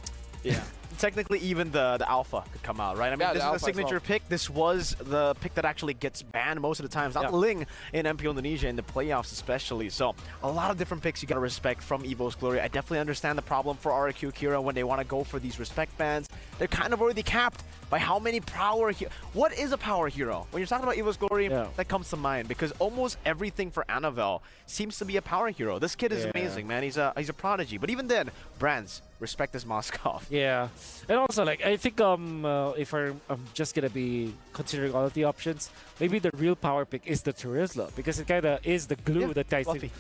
S4: Yeah. Technically, even the alpha could come out, right? I mean,
S3: Yeah,
S4: this
S3: the
S4: is
S3: alpha
S4: the
S3: as well.
S4: signature pick. This was the pick that actually gets banned most of the times. Not
S5: Yeah.
S4: the Ling in MP Indonesia in the playoffs especially. So a lot of different picks you gotta respect from EVOS Glory. I definitely understand the problem for RRQ Akira when they want to go for these respect bans. They're kind of already capped by how many power What is a power hero? When you're talking about EVOS Glory, that comes to mind because almost everything for Annabelle seems to be a power hero. This kid is amazing, man. He's a prodigy. But even then, brands respect this Moskov.
S5: Yeah, and also I think if I'm just gonna be considering all of the options, maybe the real power pick is the Turisla because it kind of is the glue that ties it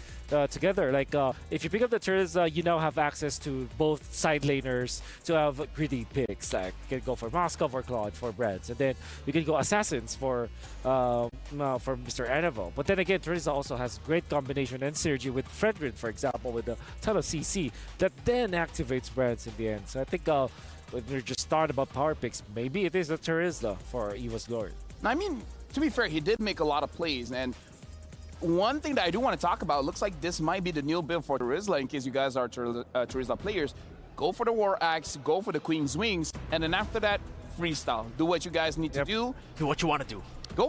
S5: together. Like if you pick up the Turisla, you now have access to both side laners to have greedy picks. Like you can go for Moskov or Claude for brands, and then you can go assassins for Mr. Anavel. But then again, Turisla also has great combination and synergy with Fredrin, for example, with a ton of CC that then activates brands in the end. So I think when we're just talking about power picks, maybe it is the Turisla for EVOS Glory.
S3: I mean, to be fair, he did make a lot of plays. And one thing that I do want to talk about, looks like this might be the new build for Turisla in case you guys are Turisla players. Go for the War Axe, go for the Queen's Wings, and then after that, freestyle. Do what you guys need to do.
S4: Do what you want to do.
S3: Go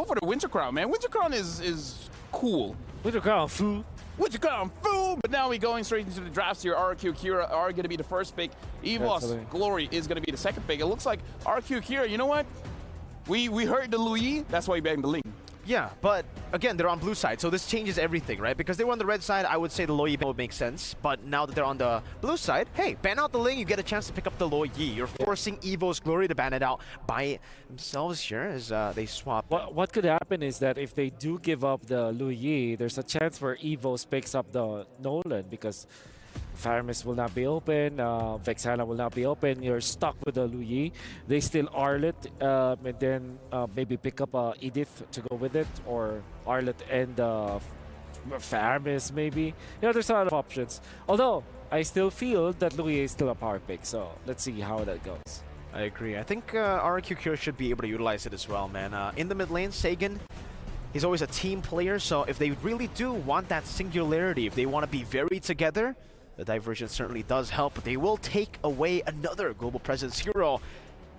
S3: for the Winter Crown, man. Winter Crown is cool.
S5: Winter Crown, foo.
S3: Winter Crown, fool! But now we're going straight into the drafts here. RRQ Akira are going to be the first pick. EVOS
S5: Absolutely.
S3: Glory is going to be the second pick. It looks like RRQ Akira, you know what? We heard the Louis, that's why we banged the Ling.
S4: Yeah, but again, they're on blue side, so this changes everything, right? Because they were on the red side, I would say the Loi ban would make sense. But now that they're on the blue side, hey, ban out the Ling, you get a chance to pick up the Loi. You're forcing EVOS Glory to ban it out by themselves here as they swap.
S5: What could happen is that if they do give up the Lu Yi, there's a chance where EVOS picks up the Nolan because Faramis will not be open, Vexana will not be open. You're stuck with the Lu Yi. They still Arlet, and then maybe pick up Edith to go with it, or Arlet and Faramis maybe. There's a lot of options. Although I still feel that Lu Yi is still a power pick, so let's see how that goes.
S4: I agree. I think RRQ Akira should be able to utilize it as well, man. In the mid lane, Sagan, he's always a team player, so if they really do want that singularity, if they want to be very together, the diversion certainly does help, but they will take away another global presence hero.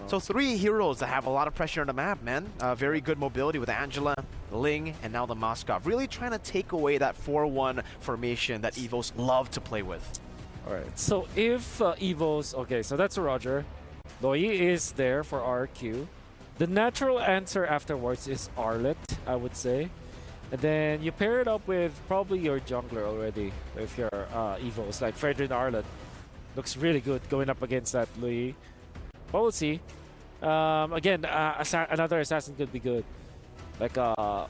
S4: So 3 heroes that have a lot of pressure on the map, man. Very good mobility with Angela, Ling, and now the Moskov. Really trying to take away that 4-1 formation that EVOS love to play with.
S5: All right. So if EVOS, okay, so that's a Roger. Loi is there for RQ. The natural answer afterwards is Arlet, I would say. And then you pair it up with probably your jungler already, if your EVOs, like Fredrin Arlen. Looks really good going up against that Louis. But we'll see. Again, another assassin could be good. Like, or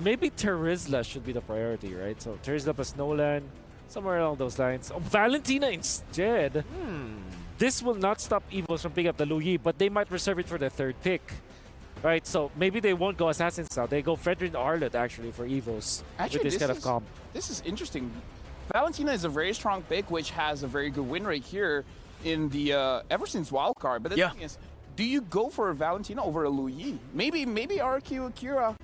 S5: maybe Terizla should be the priority, right? So Terizla plus Nolan, somewhere along those lines. Oh, Valentina instead. This will not stop EVOS from picking up the Louis, but they might reserve it for the third pick. Right, so maybe they won't go Assassins now. They go Fredrin Arlet actually for EVOS
S3: Actually,
S5: with this kind of comp.
S3: This is interesting. Valentina is a very strong pick, which has a very good win rate here in the ever since wildcard. But the thing is, do you go for a Valentina over a Louis? Maybe RRQ Akira.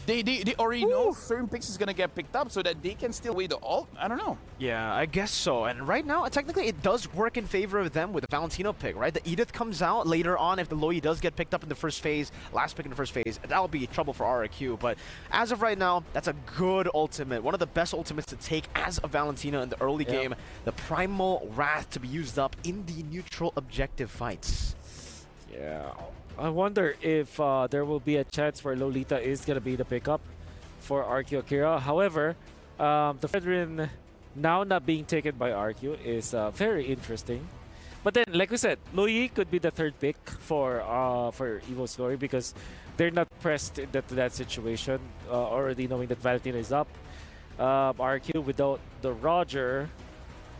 S3: They already know certain picks is gonna get picked up so that they can still wait the ult. I don't know.
S4: Yeah, I guess so. And right now, technically, it does work in favor of them with the Valentino pick, right? The Edith comes out later on if the Loi does get picked up in the first phase, last pick in the first phase. That'll be trouble for RRQ. But as of right now, that's a good ultimate. One of the best ultimates to take as a Valentina in the early game. The Primal Wrath to be used up in the neutral objective fights.
S5: Yeah. I wonder if there will be a chance where Lolita is going to be the pickup for RRQ Akira. However, the Fredrin now not being taken by RRQ is very interesting. But then, like we said, Louis could be the third pick for EVO's Glory because they're not pressed into that situation, already knowing that Valentina is up. RRQ without the Roger,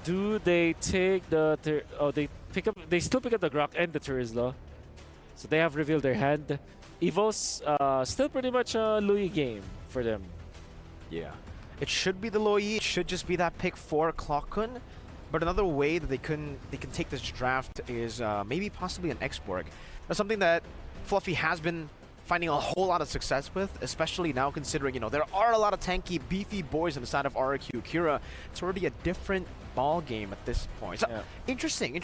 S5: do they take the... they still pick up the Grok and the Terizla. So they have revealed their hand. EVOS, still pretty much a Louis game for them.
S4: Yeah. It should be the Loi. It should just be that pick for Clockun. But another way that they can take this draft is maybe possibly an X-Borg. That's something that Fluffy has been finding a whole lot of success with, especially now considering, you know, there are a lot of tanky, beefy boys on the side of RRQ Akira. It's already a different ball game at this point. So, interesting.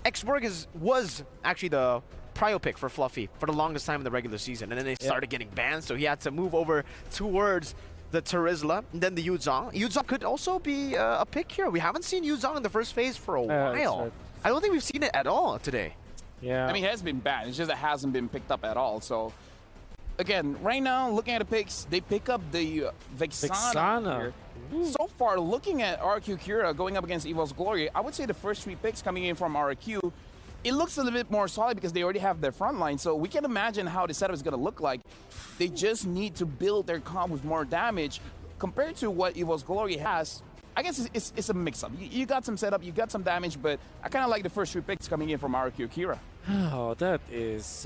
S4: X-Borg was actually the prio pick for Fluffy for the longest time in the regular season, and then they started getting banned, so he had to move over towards the Terizla, and then the Yuzong. Yuzong could also be a pick here. We haven't seen Yuzong in the first phase for a while. Right. I don't think we've seen it at all today.
S5: Yeah.
S3: I mean, it has been banned. It's just it hasn't been picked up at all. So, again, right now, looking at the picks, they pick up the Vexana. So far, looking at RRQ Akira going up against EVO's Glory, I would say the first three picks coming in from RRQ, it looks a little bit more solid because they already have their front line. So we can imagine how the setup is going to look like. They just need to build their comp with more damage compared to what EVO's Glory has. I guess it's a mix-up. You got some setup, you got some damage, but I kind of like the first three picks coming in from RRQ Akira.
S5: Oh, that is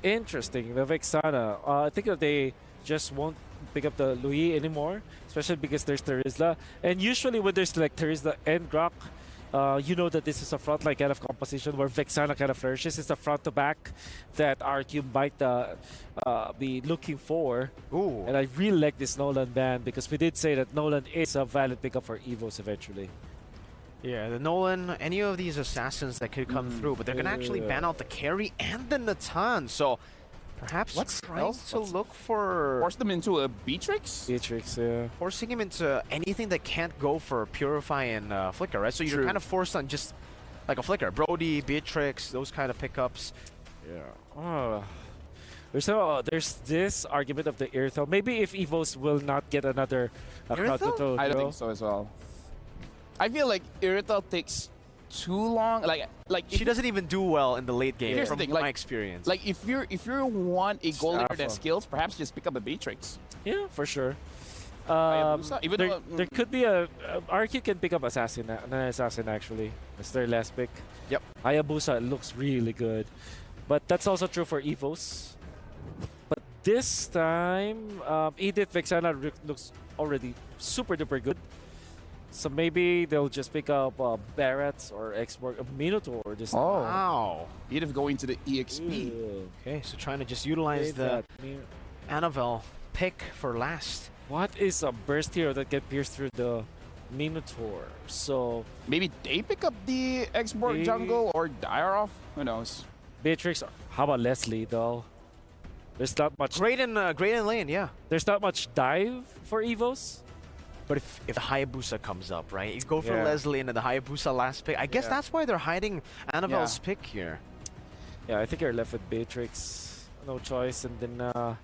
S5: interesting. The Vexana. I think that they just won't pick up the Louis anymore, especially because there's Terizla. And usually when there's like Terizla and Grok, you know that this is a frontline kind of composition where Vexana kind of flourishes. It's a front to back that RQ might be looking for.
S4: Ooh.
S5: And I really like this Nolan ban because we did say that Nolan is a valid pickup for EVOS eventually.
S4: Yeah, the Nolan, any of these assassins that could come through, but they're going to actually ban out the carry and the Natan. So perhaps trying to look for...
S3: Force them into a Beatrix?
S5: Beatrix, yeah.
S4: Forcing him into anything that can't go for Purify and Flicker, right? So you're kind of forced on just like a Flicker. Brody, Beatrix, those kind of pickups.
S5: Yeah. There's this argument of the Irithel. Maybe if EVOS will not get another
S4: Irithel?
S3: I don't think so as well. I feel like Irithel takes too long. Like
S4: she doesn't even do well in the late game.
S3: Here's
S4: from
S3: the thing,
S4: my experience.
S3: Like if you want a goal leader that skills, perhaps just pick up a Beatrix.
S5: Yeah, for sure.
S3: Even
S5: there could be a RQ can pick up an assassin actually. That's their last pick.
S4: Yep.
S5: Hayabusa looks really good, but that's also true for EVOS. But this time, Edith Vexana looks already super duper good. So maybe they'll just pick up Barrett or X-Borg, Minotaur. This
S4: wow.
S3: Edith going to the EXP.
S5: Ooh.
S4: Okay, so trying to just utilize the Annabelle pick for last.
S5: What is a burst hero that can pierce through the Minotaur? So
S3: maybe they pick up the X-Borg jungle or Dyaroff. Who knows?
S5: Beatrix. How about Leslie though? There's not much.
S4: Great in lane, yeah.
S5: There's not much dive for EVOS.
S4: But if the Hayabusa comes up, right? You go for Leslie and then the Hayabusa last pick. I guess that's why they're hiding Annabelle's pick here.
S5: Yeah, I think you're left with Beatrix. No choice. And then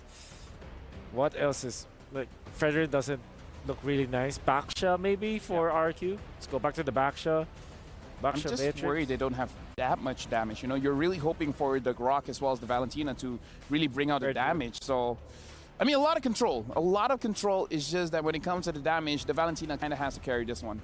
S5: What else is like Frederick doesn't look really nice. Baksha maybe for RRQ. Let's go back to the Baksha.
S3: I'm
S5: Baksha
S3: just
S5: Matrix.
S3: worried they don't have that much damage. You know, you're really hoping for the Grok as well as the Valentina to really bring out the
S5: Very true.
S3: damage. So, I mean, a lot of control. A lot of control. Is just that when it comes to the damage, the Valentina kind of has to carry this one.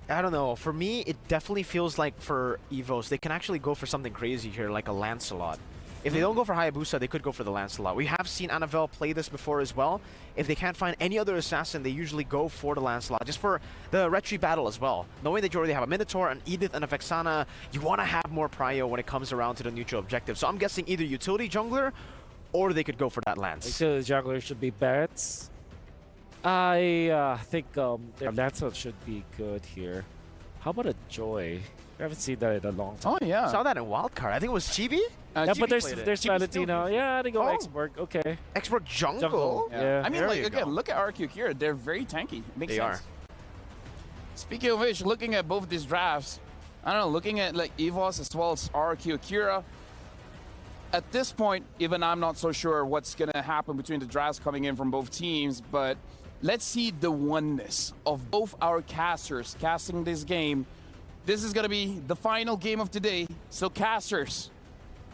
S4: I don't know. For me, it definitely feels like for EVOS, they can actually go for something crazy here, like a Lancelot. If they don't go for Hayabusa, they could go for the Lancelot. We have seen Annabelle play this before as well. If they can't find any other assassin, they usually go for the Lancelot, just for the retry battle as well. Knowing that you already have a Minotaur, an Edith, and a Vexana, you want to have more prio when it comes around to the neutral objective. So I'm guessing either utility jungler, or they could go for that Lance.
S5: So the jungler should be Barretts. I think their Lancelot should be good here. How about a Joy? I haven't seen that in a long time.
S3: Oh, yeah.
S4: Saw that in Wildcard. I think it was Chibi?
S5: Yeah,
S3: Chibi
S5: but there's
S3: played it.
S5: there's
S3: Chibi still
S5: Valentina.
S3: used it.
S5: Yeah, they go
S4: Oh.
S5: Expert. Okay.
S4: Expert jungle?
S5: Jungle. Yeah.
S3: I mean,
S4: There
S3: like,
S4: you
S3: again,
S4: go.
S3: look at RRQ Akira. They're very tanky. Makes
S4: They
S3: sense.
S4: are.
S3: Speaking of which, looking at both these drafts, I don't know, looking at like EVOS as well as RRQ Akira, at this point, even I'm not so sure what's going to happen between the drafts coming in from both teams, but let's see the oneness of both our casters casting this game. This is going to be the final game of today, so casters,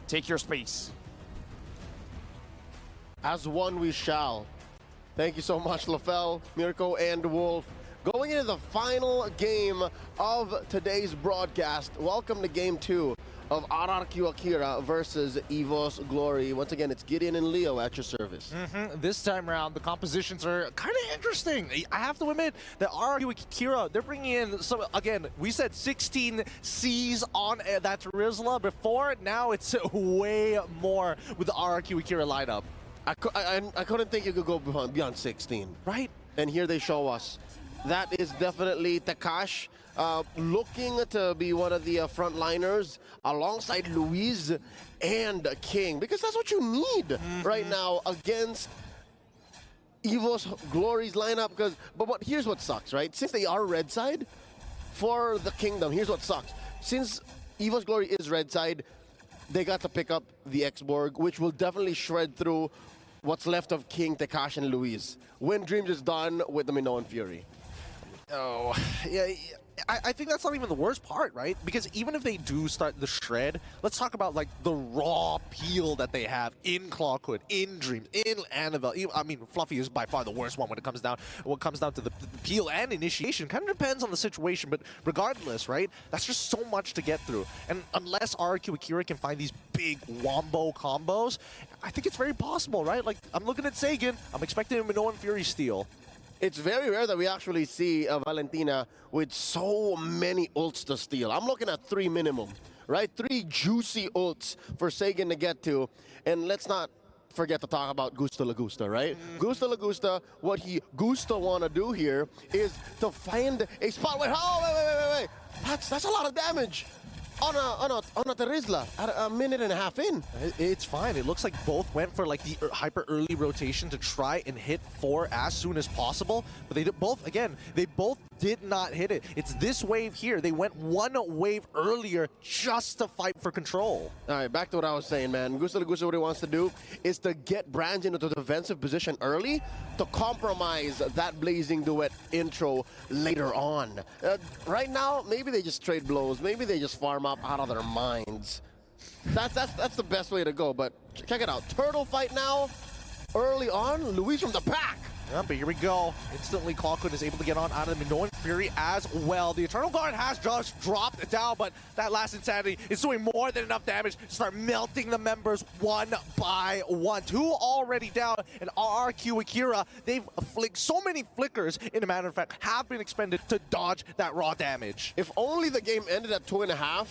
S3: take your space.
S2: As one we shall. Thank you so much, LaFell, Mirko, and Wolf. Going into the final game of today's broadcast, welcome to Game 2 of RRQ Akira versus EVOS Glory. Once again, it's Gideon and Leo at your service.
S1: This time around, the compositions are kind of interesting. I have to admit that RRQ Akira, they're bringing in some, again, we said 16 Cs on that Rizla before. Now it's way more with the RRQ Akira lineup.
S2: I couldn't think you could go beyond 16.
S1: Right?
S2: And here they show us. That is definitely Takash, looking to be one of the frontliners alongside Luis and King, because that's what you need right now against EVOS Glory's lineup. But here's what sucks, right? Since they are red side for the Kingdom, here's what sucks. Since EVOS Glory is red side, they got to pick up the X-Borg, which will definitely shred through what's left of King, Takash, and Luis. When Dreams is done with the Minoan Fury.
S1: Oh, yeah. I think that's not even the worst part, right? Because even if they do start the shred, let's talk about like the raw peel that they have in Clawhood, in Dreams, in Annabelle. I mean, Fluffy is by far the worst one when it comes down to the peel and initiation. Kind of depends on the situation, but regardless, right? That's just so much to get through. And unless RRQ Akira can find these big wombo combos, I think it's very possible, right? Like, I'm looking at Sagan. I'm expecting a Minoan Fury steal.
S2: It's very rare that we actually see Valentina with so many ults to steal. I'm looking at 3 minimum, right? 3 juicy ults for Sagan to get to. And let's not forget to talk about Gusta Lagusta, right? Gusta Lagusta, what he Gusta want to do here is to find a spot where, oh, wait. That's a lot of damage on a Terizla at a minute and a half in.
S1: It's fine. It looks like both went for like the hyper early rotation to try and hit 4 as soon as possible, but they both did not hit it. It's this wave here. They went 1 wave earlier just to fight for control.
S2: All right, back to what I was saying, man. Gusta Lagusta, what he wants to do is to get Brands into the defensive position early to compromise that Blazing Duet intro later on. Right now, maybe they just trade blows. Maybe they just farm up out of their minds. That's the best way to go, but check it out. Turtle fight now. Early on, Luis from the back.
S1: Yeah, but here we go. Instantly, Clawhood is able to get on out of the Minoan Fury as well. The Eternal Guard has just dropped down, but that last Insanity is doing more than enough damage to start melting the members one by one. 2 already down, and RRQ Akira, they've flicked so many flickers, in a matter of fact, have been expended to dodge that raw damage.
S2: If only the game ended at 2.5,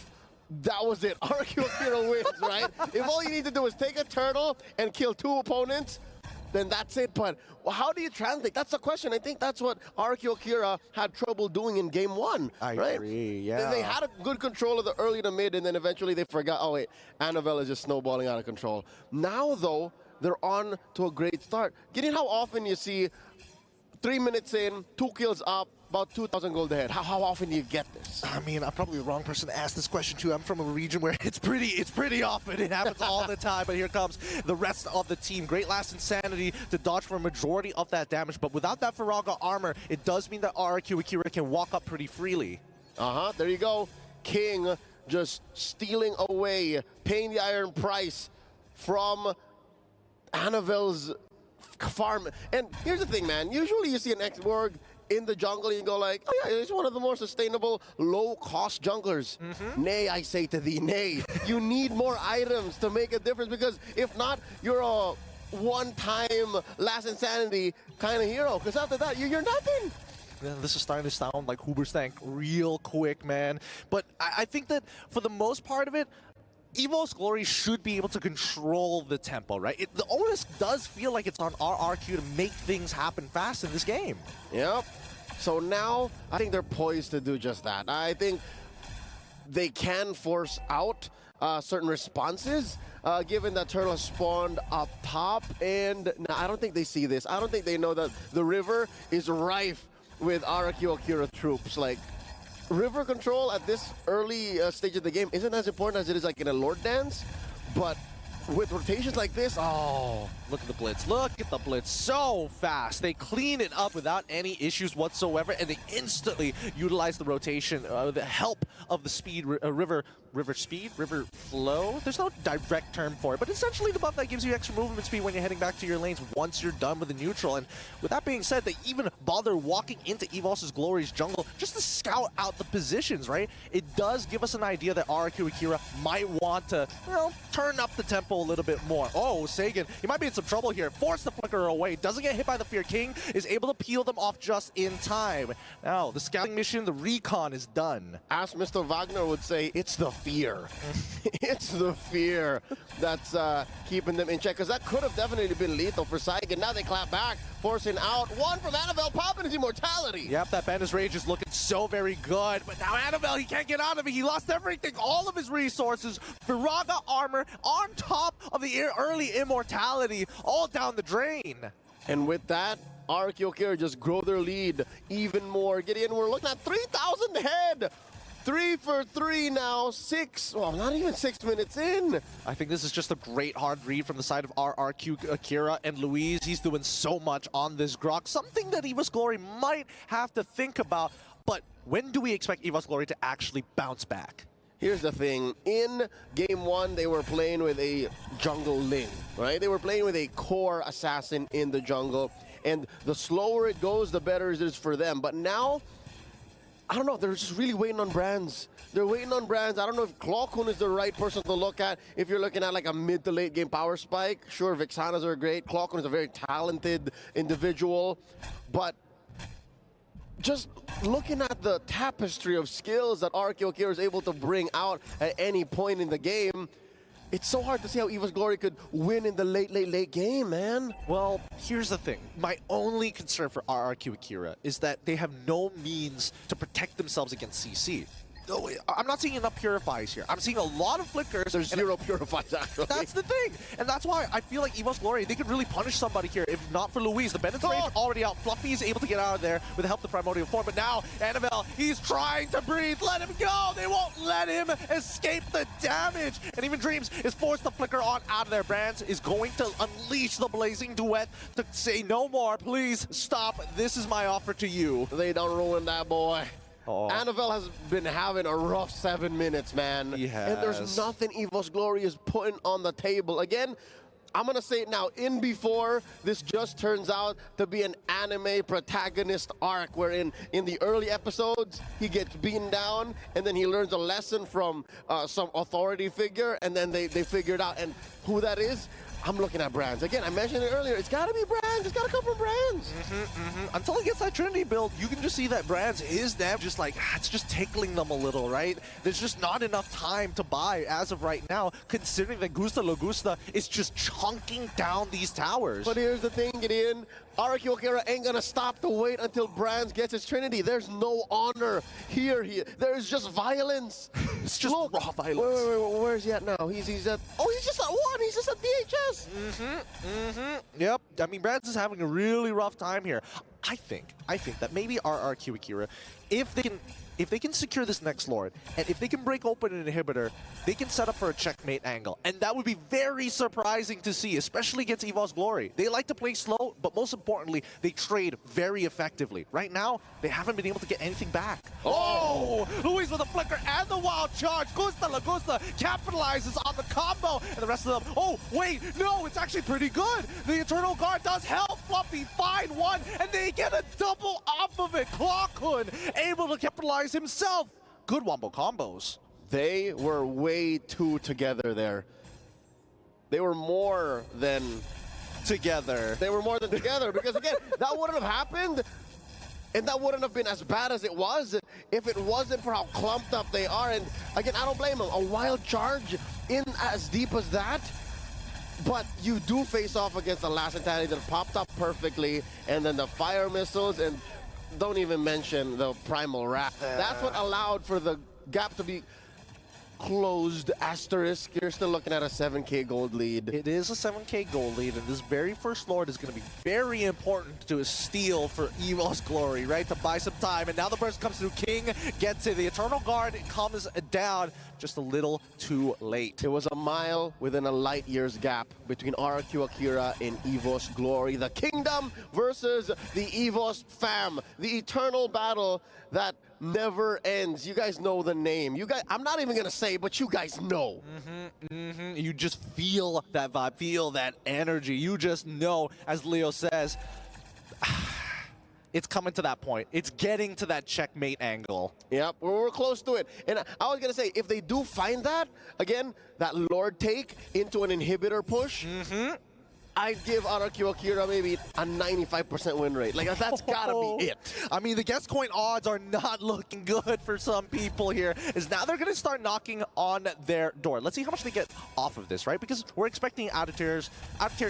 S2: that was it. RRQ Akira wins, right? If all you need to do is take a turtle and kill 2 opponents, then that's it. But how do you translate? That's the question. I think that's what RRQ Akira had trouble doing in Game 1.
S1: I
S2: right?
S1: agree, yeah.
S2: They had a good control of the early to mid, and then eventually they forgot, oh wait, Annabelle is just snowballing out of control. Now though, they're on to a great start. Getting how often you see 3 minutes in, 2 kills up, about 2,000 gold ahead. How often do you get this?
S1: I mean, I'm probably the wrong person to ask this question to. I'm from a region where it's pretty often. It happens all the time. But here comes the rest of the team. Great last insanity to dodge for a majority of that damage. But without that Faraga armor, it does mean that RRQ Akira can walk up pretty freely.
S2: There you go. King just stealing away, paying the iron price from Anavel's farm. And here's the thing, man. Usually you see an X-Borg in the jungle, you go like, oh yeah, it's one of the more sustainable, low-cost junglers. Nay, I say to thee, nay. You need more items to make a difference, because if not, you're a one-time last insanity kind of hero. Because after that, you're nothing.
S1: Yeah, this is starting to sound like Hooberstank real quick, man. But I think that for the most part of it, EVOS Glory should be able to control the tempo, right? The onus does feel like it's on RRQ to make things happen fast in this game.
S2: Yep. So now, I think they're poised to do just that. I think they can force out certain responses, given that Turtle has spawned up top. And no, I don't think they see this. I don't think they know that the river is rife with RRQ Akira troops. Like, river control at this early stage of the game isn't as important as it is like in a Lord Dance, but with rotations like this,
S1: oh, look at the blitz. Look at the blitz. So fast. They clean it up without any issues whatsoever, and they instantly utilize the rotation with the help of the speed, river flow. There's no direct term for it, but essentially the buff that gives you extra movement speed when you're heading back to your lanes once you're done with the neutral. And with that being said, they even bother walking into EVOS Glory's jungle just to scout out the positions, right? It does give us an idea that RRQ Akira might want to, you know, turn up the tempo a little bit more. Oh, Sagan, he might be in some trouble here. Force the flicker away. Doesn't get hit by the Fear King. Is able to peel them off just in time. Now, the scouting mission, the recon is done.
S2: as Mr. Wagner would say, it's the fear. It's the fear that's keeping them in check, because that could have definitely been lethal for Saigon. Now they clap back, forcing out one from Anavel, popping his immortality.
S1: Yep, that Bandit's Rage is looking so very good, but now Anavel, he can't get out of it. He lost everything, all of his resources. Firaga armor on top of the early immortality, all down the drain.
S2: And with that, RRQ Akira just grow their lead even more. Gideon, we're looking at 3,000 head. 3 for 3 now, not even 6 minutes in.
S1: I think this is just a great hard read from the side of RRQ Akira, and Luis, he's doing so much on this Grok, something that EVOS Glory might have to think about. But when do we expect EVOS Glory to actually bounce back?
S2: Here's the thing. In game 1, they were playing with a jungle Ling, right? They were playing with a core assassin in the jungle, and the slower it goes, the better it is for them. But now, I don't know, they're just really waiting on brands. They're waiting on brands. I don't know if Clawcoon is the right person to look at. If you're looking at like a mid to late game power spike, sure, Vixanas are great. Clawcoon is a very talented individual. But just looking at the tapestry of skills that RRQ Akira is able to bring out at any point in the game, it's so hard to see how EVOS Glory could win in the late game, man.
S1: Well, here's the thing. My only concern for RRQ Akira is that they have no means to protect themselves against CC. No, I'm not seeing enough purifies here. I'm seeing a lot of flickers.
S2: There's zero purifies, actually.
S1: That's the thing. And that's why I feel like EVOS Glory, they could really punish somebody here if not for Luis. The Bennett's Rage already out. Fluffy is able to get out of there with the help of the Primordial Form. But now, Anavel, he's trying to breathe. Let him go. They won't let him escape the damage. And even Dreams is forced to flicker on out of there. Brands is going to unleash the Blazing Duet to say no more. Please stop. This is my offer to you.
S2: They don't ruin that boy.
S1: Oh.
S2: Anavel has been having a rough 7 minutes, man.
S1: He has.
S2: And there's nothing EVOS Glory is putting on the table. Again, I'm going to say it now, in before, this just turns out to be an anime protagonist arc, wherein in the early episodes, he gets beaten down, and then he learns a lesson from some authority figure, and then they figure it out. And who that is, I'm looking at brands. Again, I mentioned it earlier, it's got to be brands. It's got to come from brands.
S1: Until he gets that Trinity build, you can just see that brands is them just like, it's just tickling them a little, right? There's just not enough time to buy as of right now, considering that Gusta Logusta is just chunking down these towers.
S2: But here's the thing, Gideon. RRQ Akira ain't gonna stop to wait until Brands gets his Trinity. There's no honor here. There's just violence.
S1: It's just raw violence.
S2: Wait, where's he at now? He's at, he's just at 1. He's just at DHS.
S1: Yep. I mean, Brands is having a really rough time here. I think that maybe RRQ Akira, if they can secure this next Lord, and if they can break open an inhibitor, they can set up for a checkmate angle. And that would be very surprising to see, especially against EVOS Glory. They like to play slow, but most importantly, they trade very effectively. Right now, they haven't been able to get anything back. Oh! Luis with a flicker and the wild charge. Gusta Lagusta capitalizes on the combo, and the rest of them, oh, wait, no, it's actually pretty good. The Eternal Guard does help Fluffy find one, and they get a double off of it. Clockhood able to capitalize himself. Good wombo combos.
S2: They were way too together there. They were more than
S1: Together.
S2: They were more than together because, again, that wouldn't have happened and that wouldn't have been as bad as it was if it wasn't for how clumped up they are. And, again, I don't blame them. A wild charge in as deep as that, but you do face off against the last entirety that popped up perfectly, and then the fire missiles, and don't even mention the Primal Wrath. That's what allowed for the gap to be closed. Asterisk, you're still looking at a 7K gold lead.
S1: It is a 7K gold lead, and this very first Lord is going to be very important to steal for EVOS Glory, right? To buy some time. And now the burst comes through. King gets it. The Eternal Guard comes down just a little too late.
S2: It was a mile within a light year's gap between RRQ Akira and EVOS Glory. The Kingdom versus the EVOS fam. The eternal battle that never ends. You guys know the name. You guys, I'm not even gonna say, but you guys know.
S1: You just feel that vibe, feel that energy. You just know, as Leo says, it's coming to that point. It's getting to that checkmate angle.
S2: Yep, we're close to it. And I was gonna say, if they do find that, again, that Lord take into an inhibitor push, I'd give RRQ Akira maybe a 95% win rate. Like, that's gotta be it.
S1: I mean, the guest coin odds are not looking good for some people here, as now they're going to start knocking on their door. Let's see how much they get off of this, right? Because we're expecting out of tier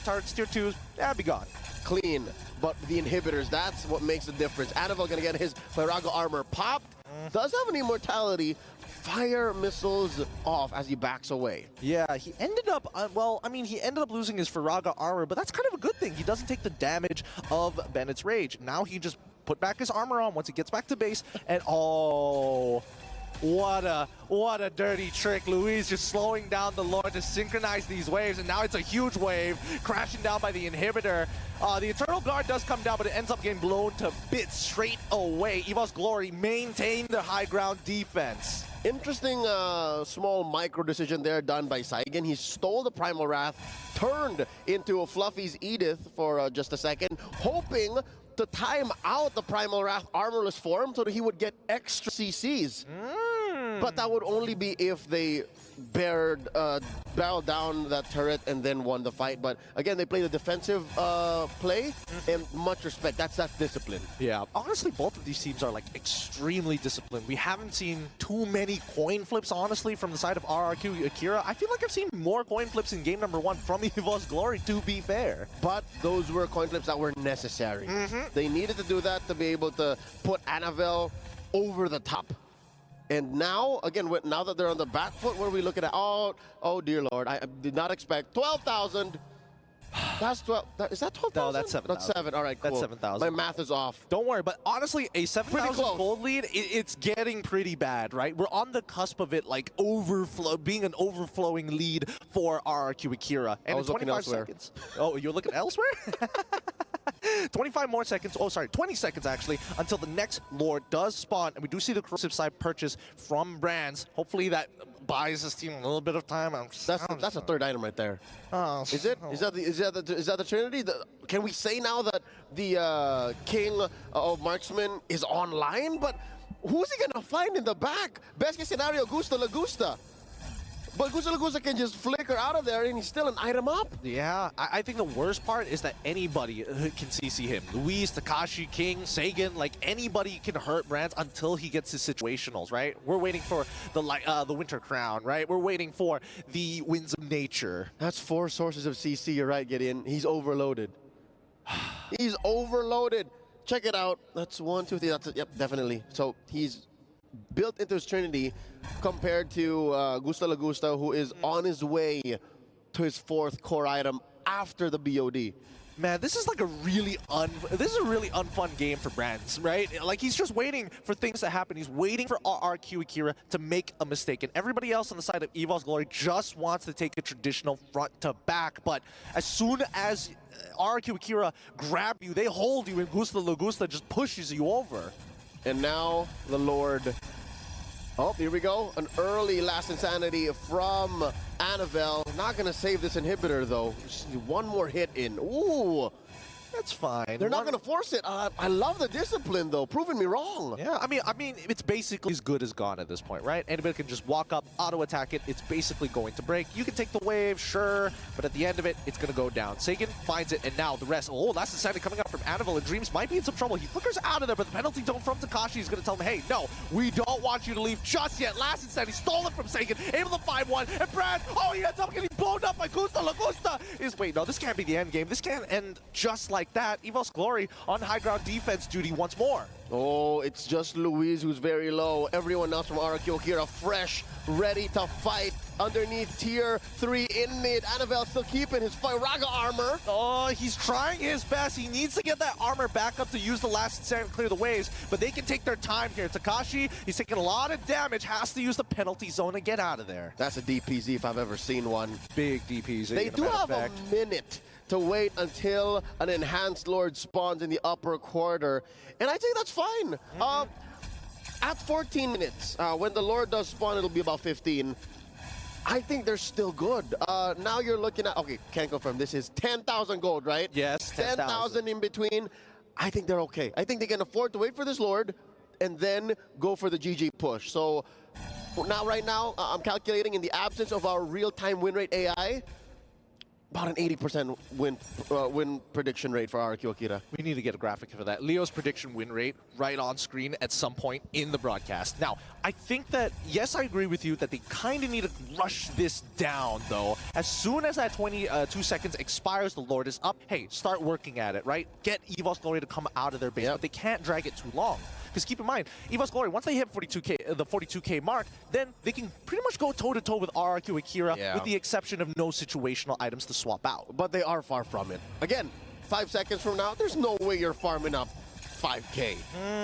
S1: targets, tier 2s, be gone.
S2: Clean, but the inhibitors, that's what makes the difference. Annabelle gonna get his Firaga armor popped. Does have an immortality. Fire missiles off as he backs away.
S1: Yeah, he ended up, well, I mean, he ended up losing his Firaga armor, but that's kind of a good thing. He doesn't take the damage of Bennett's Rage. Now he just put back his armor on once he gets back to base, and oh, what a dirty trick. Luis just slowing down the Lord to synchronize these waves, and now it's a huge wave crashing down by the inhibitor. The Eternal Guard does come down, but it ends up getting blown to bits straight away. EVOS Glory maintain their high ground defense.
S2: Interesting small micro decision there done by Saigen. He stole the Primal Wrath, turned into a Fluffy's Edith for just a second, hoping to time out the Primal Wrath armorless form so that he would get extra CCs. But that would only be if they barreled down that turret and then won the fight. But again, they played a defensive play, and much respect. That's discipline.
S1: Yeah, honestly, both of these teams are like extremely disciplined. We haven't seen too many coin flips, honestly, from the side of RRQ Akira. I feel like I've seen more coin flips in game number 1 from EVOS Glory, to be fair.
S2: But those were coin flips that were necessary. They needed to do that to be able to put Annabelle over the top. And now, again, now that they're on the back foot, what are we looking at? Oh dear Lord, I did not expect 12,000. That's 12. Is that 12,000?
S1: No, that's 7,000.
S2: That's 7. All right, cool.
S1: That's 7,000.
S2: My math is off.
S1: Don't worry, but honestly, a 7,000
S2: close.
S1: gold lead, it's getting pretty bad, right? We're on the cusp of it, like, being an overflowing lead for RRQ Akira. And
S2: I was
S1: in
S2: looking
S1: 25
S2: elsewhere.
S1: seconds. Oh, you're looking elsewhere? 25 more seconds. Oh, sorry, 20 seconds, actually, until the next Lord does spawn. And we do see the corrosive side purchase from Brands. Hopefully that buys this team a little bit of time.
S2: That's a third item right there.
S1: Oh,
S2: Is it? Is that the Trinity? Can we say now that the King of Marksman is online? But who's he gonna find in the back? Best case scenario, Gusta Lagusta. But Gusta Lagusta can just flicker out of there and he's still an item up.
S1: Yeah, I think the worst part is that anybody can CC him. Luis, Takashi, King, Sagan, like anybody can hurt Brands until he gets his situationals, right? We're waiting for the Winter Crown, right? We're waiting for the Winds of Nature.
S2: That's 4 sources of CC, you're right, Gideon. He's overloaded. He's overloaded. Check it out. That's 1, 2, 3. That's it. Yep, definitely. So he's built into his Trinity compared to Gusta Lagusta, who is on his way to his 4th core item after the BOD.
S1: Man, this is like a really unfun game for Brands, right? Like he's just waiting for things to happen. He's waiting for RRQ Akira to make a mistake, and everybody else on the side of EVOS Glory just wants to take a traditional front to back. But as soon as RRQ Akira grab you, they hold you, and Gusta Lagusta just pushes you over.
S2: And now the Lord. Oh, here we go. An early Last Insanity from Annabelle. Not going to save this inhibitor, though. Just need one more hit in. Ooh.
S1: That's fine.
S2: They're not going to force it. I love the discipline, though. Proving me wrong.
S1: Yeah, I mean, it's basically as good as gone at this point, right? Anybody can just walk up, auto-attack it. It's basically going to break. You can take the wave, sure, but at the end of it, it's going to go down. Sagan finds it, and now the rest. Oh, Last Insanity coming up from Annabelle, and Dreams might be in some trouble. He flickers out of there, but the penalty don't from Takashi is going to tell him, hey, no, we don't want you to leave just yet. Last Insanity stole it from Sagan, able to find one, and Brad, oh, he ends up getting blown up by Gusta Lagusta. Wait, no, this can't be the end game. This can't end just like that. EVOS Glory on high ground defense duty once more.
S2: Oh, it's just Luis who's very low. Everyone else from RRQ Akira fresh, ready to fight. Underneath tier 3 in mid. Annabelle still keeping his Firaga armor.
S1: Oh, he's trying his best. He needs to get that armor back up to use the Last Insanity and clear the waves, but they can take their time here. Takashi, he's taking a lot of damage, has to use the penalty zone to get out of there.
S2: That's a DPZ if I've ever seen one.
S1: Big DPZ.
S2: They do have a minute to wait until an enhanced Lord spawns in the upper quarter, and I think that's fine. At 14 minutes, when the Lord does spawn, it'll be about 15. I think they're still good. Now you're looking at, okay, can't confirm, this is 10,000 gold, right?
S1: Yes,
S2: 10,000 in between. I think they're okay. I think they can afford to wait for this Lord and then go for the GG push. So now, right now, I'm calculating in the absence of our real-time win rate AI, about an 80% win prediction rate for RRQ Akira.
S1: We need to get a graphic for that. Leo's prediction win rate right on screen at some point in the broadcast. Now, I think that, yes, I agree with you that they kind of need to rush this down, though. As soon as that 22 seconds expires, the Lord is up. Hey, start working at it, right? Get EVOS Glory to come out of their base, but they can't drag it too long. Because keep in mind, EVOS Glory, once they hit 42K, the 42K mark, then they can pretty much go toe-to-toe with RRQ Akira, with the exception of no situational items to swap out.
S2: But they are far from it. Again, 5 seconds from now, there's no way you're farming up 5K.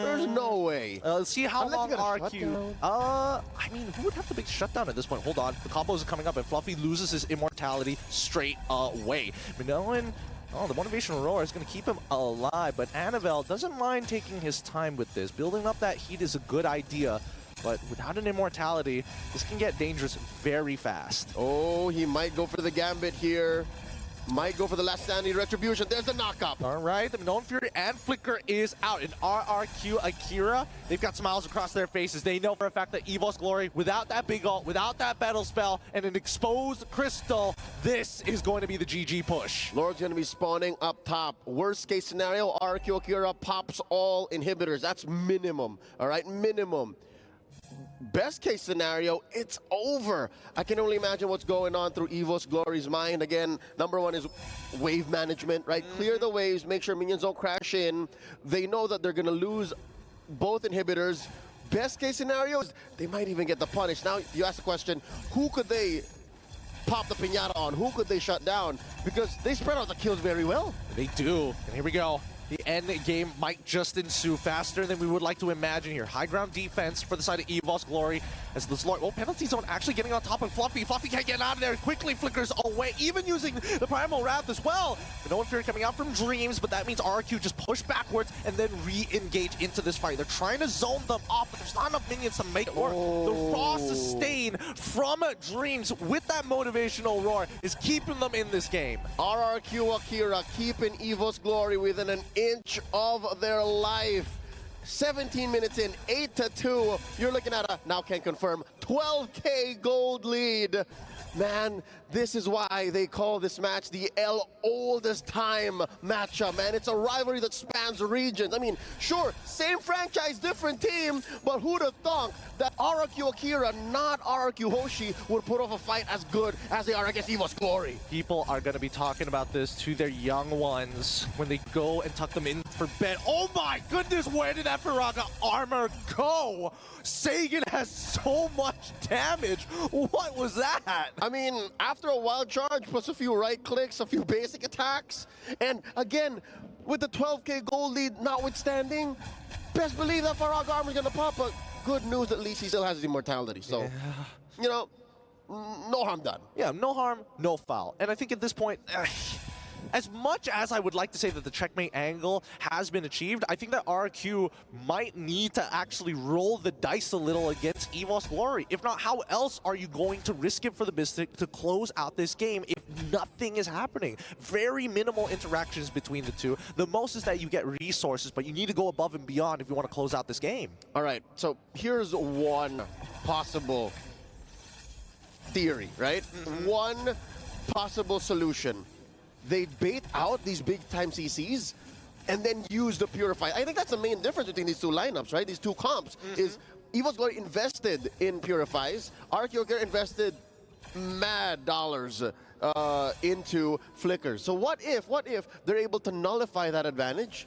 S2: There's no way.
S1: Let's see how long RRQ... I mean, who would have the big shutdown at this point? Hold on. The combos are coming up, and Fluffy loses his immortality straight away. Minoan... Oh, the motivational roar is going to keep him alive, but Annabelle doesn't mind taking his time with this. Building up that heat is a good idea, but without an immortality, this can get dangerous very fast.
S2: Oh, he might go for the gambit here. Might go for the Last Standing Retribution. There's the knock-up.
S1: All right, the Known Fury and Flicker is out. And RRQ Akira, they've got smiles across their faces. They know for a fact that EVOS Glory, without that big ult, without that battle spell, and an exposed crystal, this is going to be the GG push.
S2: Lord's going to be spawning up top. Worst case scenario, RRQ Akira pops all inhibitors. That's minimum, all right? Minimum. Best case scenario, it's over. I can only imagine what's going on through EVOS Glory's mind. Again, number one is wave management, right? Clear the waves, make sure minions don't crash in. They know that they're going to lose both inhibitors. Best case scenario is they might even get the punish. Now, you ask the question, who could they pop the piñata on? Who could they shut down? Because they spread out the kills very well.
S1: They do. And here we go. The end game might just ensue faster than we would like to imagine here. High ground defense for the side of EVOS Glory as this Lord, penalty zone actually getting on top of Fluffy. Fluffy can't get out of there. Quickly flickers away, even using the Primal Wrath as well. The Known Fury coming out from Dreams, but that means RRQ just push backwards and then re-engage into this fight. They're trying to zone them off, but there's not enough minions to make it work. The raw sustain from Dreams with that motivational roar is keeping them in this game.
S2: RRQ Akira keeping EVOS Glory within an inch of their life. 17 minutes in, 8-2. You're looking at a, now can confirm, 12K gold lead. Man, this is why they call this match the oldest time matchup, man. It's a rivalry that spans regions. I mean, sure, same franchise, different team, but who'd have thought that RRQ Akira, not RRQ Hoshi, would put off a fight as good as they are against EVOS Glory?
S1: People are going to be talking about this to their young ones when they go and tuck them in for bed. Oh my goodness, where did that Firaga armor go? Sagan has so much damage. What was that?
S2: I mean, after a wild charge plus a few right clicks, a few basic attacks, and again, with the 12K gold lead notwithstanding, best believe that Farag armor is going to pop, but good news, at least he still has his immortality. So, you know, no harm done.
S1: Yeah, no harm, no foul. And I think at this point, as much as I would like to say that the checkmate angle has been achieved, I think that RRQ might need to actually roll the dice a little against EVOS Glory. If not, how else are you going to risk it for the Mystic to close out this game if nothing is happening? Very minimal interactions between the two. The most is that you get resources, but you need to go above and beyond if you want to close out this game.
S2: All right, so here's one possible theory, right? One possible solution. They bait out these big-time CCs and then use the Purify. I think that's the main difference between these two lineups, right? These two comps is EVOS Glory invested in Purifies. RRQ Akira invested mad dollars into Flickers. So what if they're able to nullify that advantage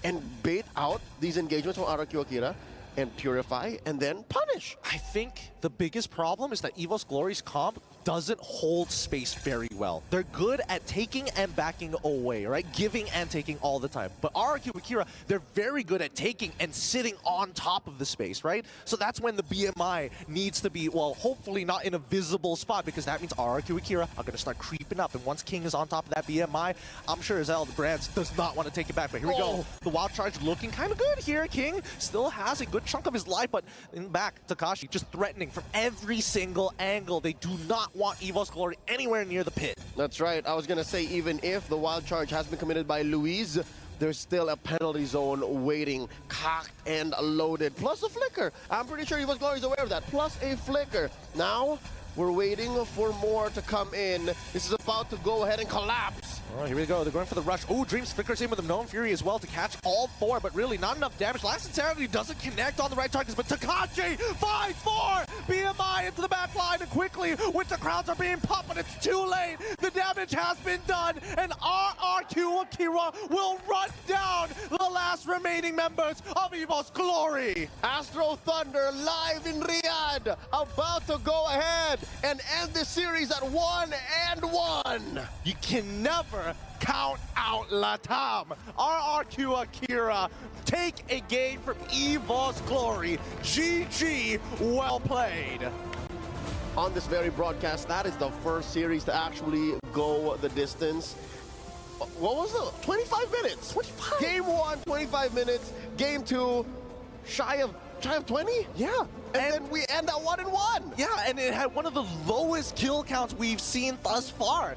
S2: and bait out these engagements from RRQ Akira and Purify and then punish?
S1: I think the biggest problem is that EVOS Glory's comp doesn't hold space very well. They're good at taking and backing away, right? Giving and taking all the time. But RRQ Akira, they're very good at taking and sitting on top of the space, right? So that's when the BMI needs to be, well, hopefully not in a visible spot, because that means RRQ Akira are going to start creeping up. And once King is on top of that BMI, I'm sure as hell the Brands does not want to take it back. But here we go. The wild charge looking kind of good here. King still has a good chunk of his life, but in back, Takashi just threatening from every single angle. They do not want EVOS Glory anywhere near the pit.
S2: That's right. I was going to say, even if the wild charge has been committed by Luis, there's still a penalty zone waiting, cocked and loaded, plus a flicker. I'm pretty sure EVOS Glory is aware of that, plus a flicker. Now, we're waiting for more to come in. This is about to go ahead and collapse.
S1: All right, here we go. They're going for the rush. Oh, Dreams flickers in with the Known Fury as well to catch all four, but really not enough damage. Last Insanity doesn't connect on the right targets, but Takashi finds four! BMI into the back line, and quickly, Winter Crowns are being popped, but it's too late. The damage has been done, and RRQ Akira will run down the last remaining members of EVOS Glory.
S2: Astro Thunder live in Riyadh, about to go ahead and end this series at 1-1.
S1: You can never count out Latam. RRQ Akira take a game from EVOS Glory. GG, well played.
S2: On this very broadcast, that is the first series to actually go the distance. What was it? 25 minutes. 25. Game 1, 25 minutes. Game 2, shy of 20?
S1: Yeah.
S2: And then we end at 1-1.
S1: Yeah, and it had one of the lowest kill counts we've seen thus far.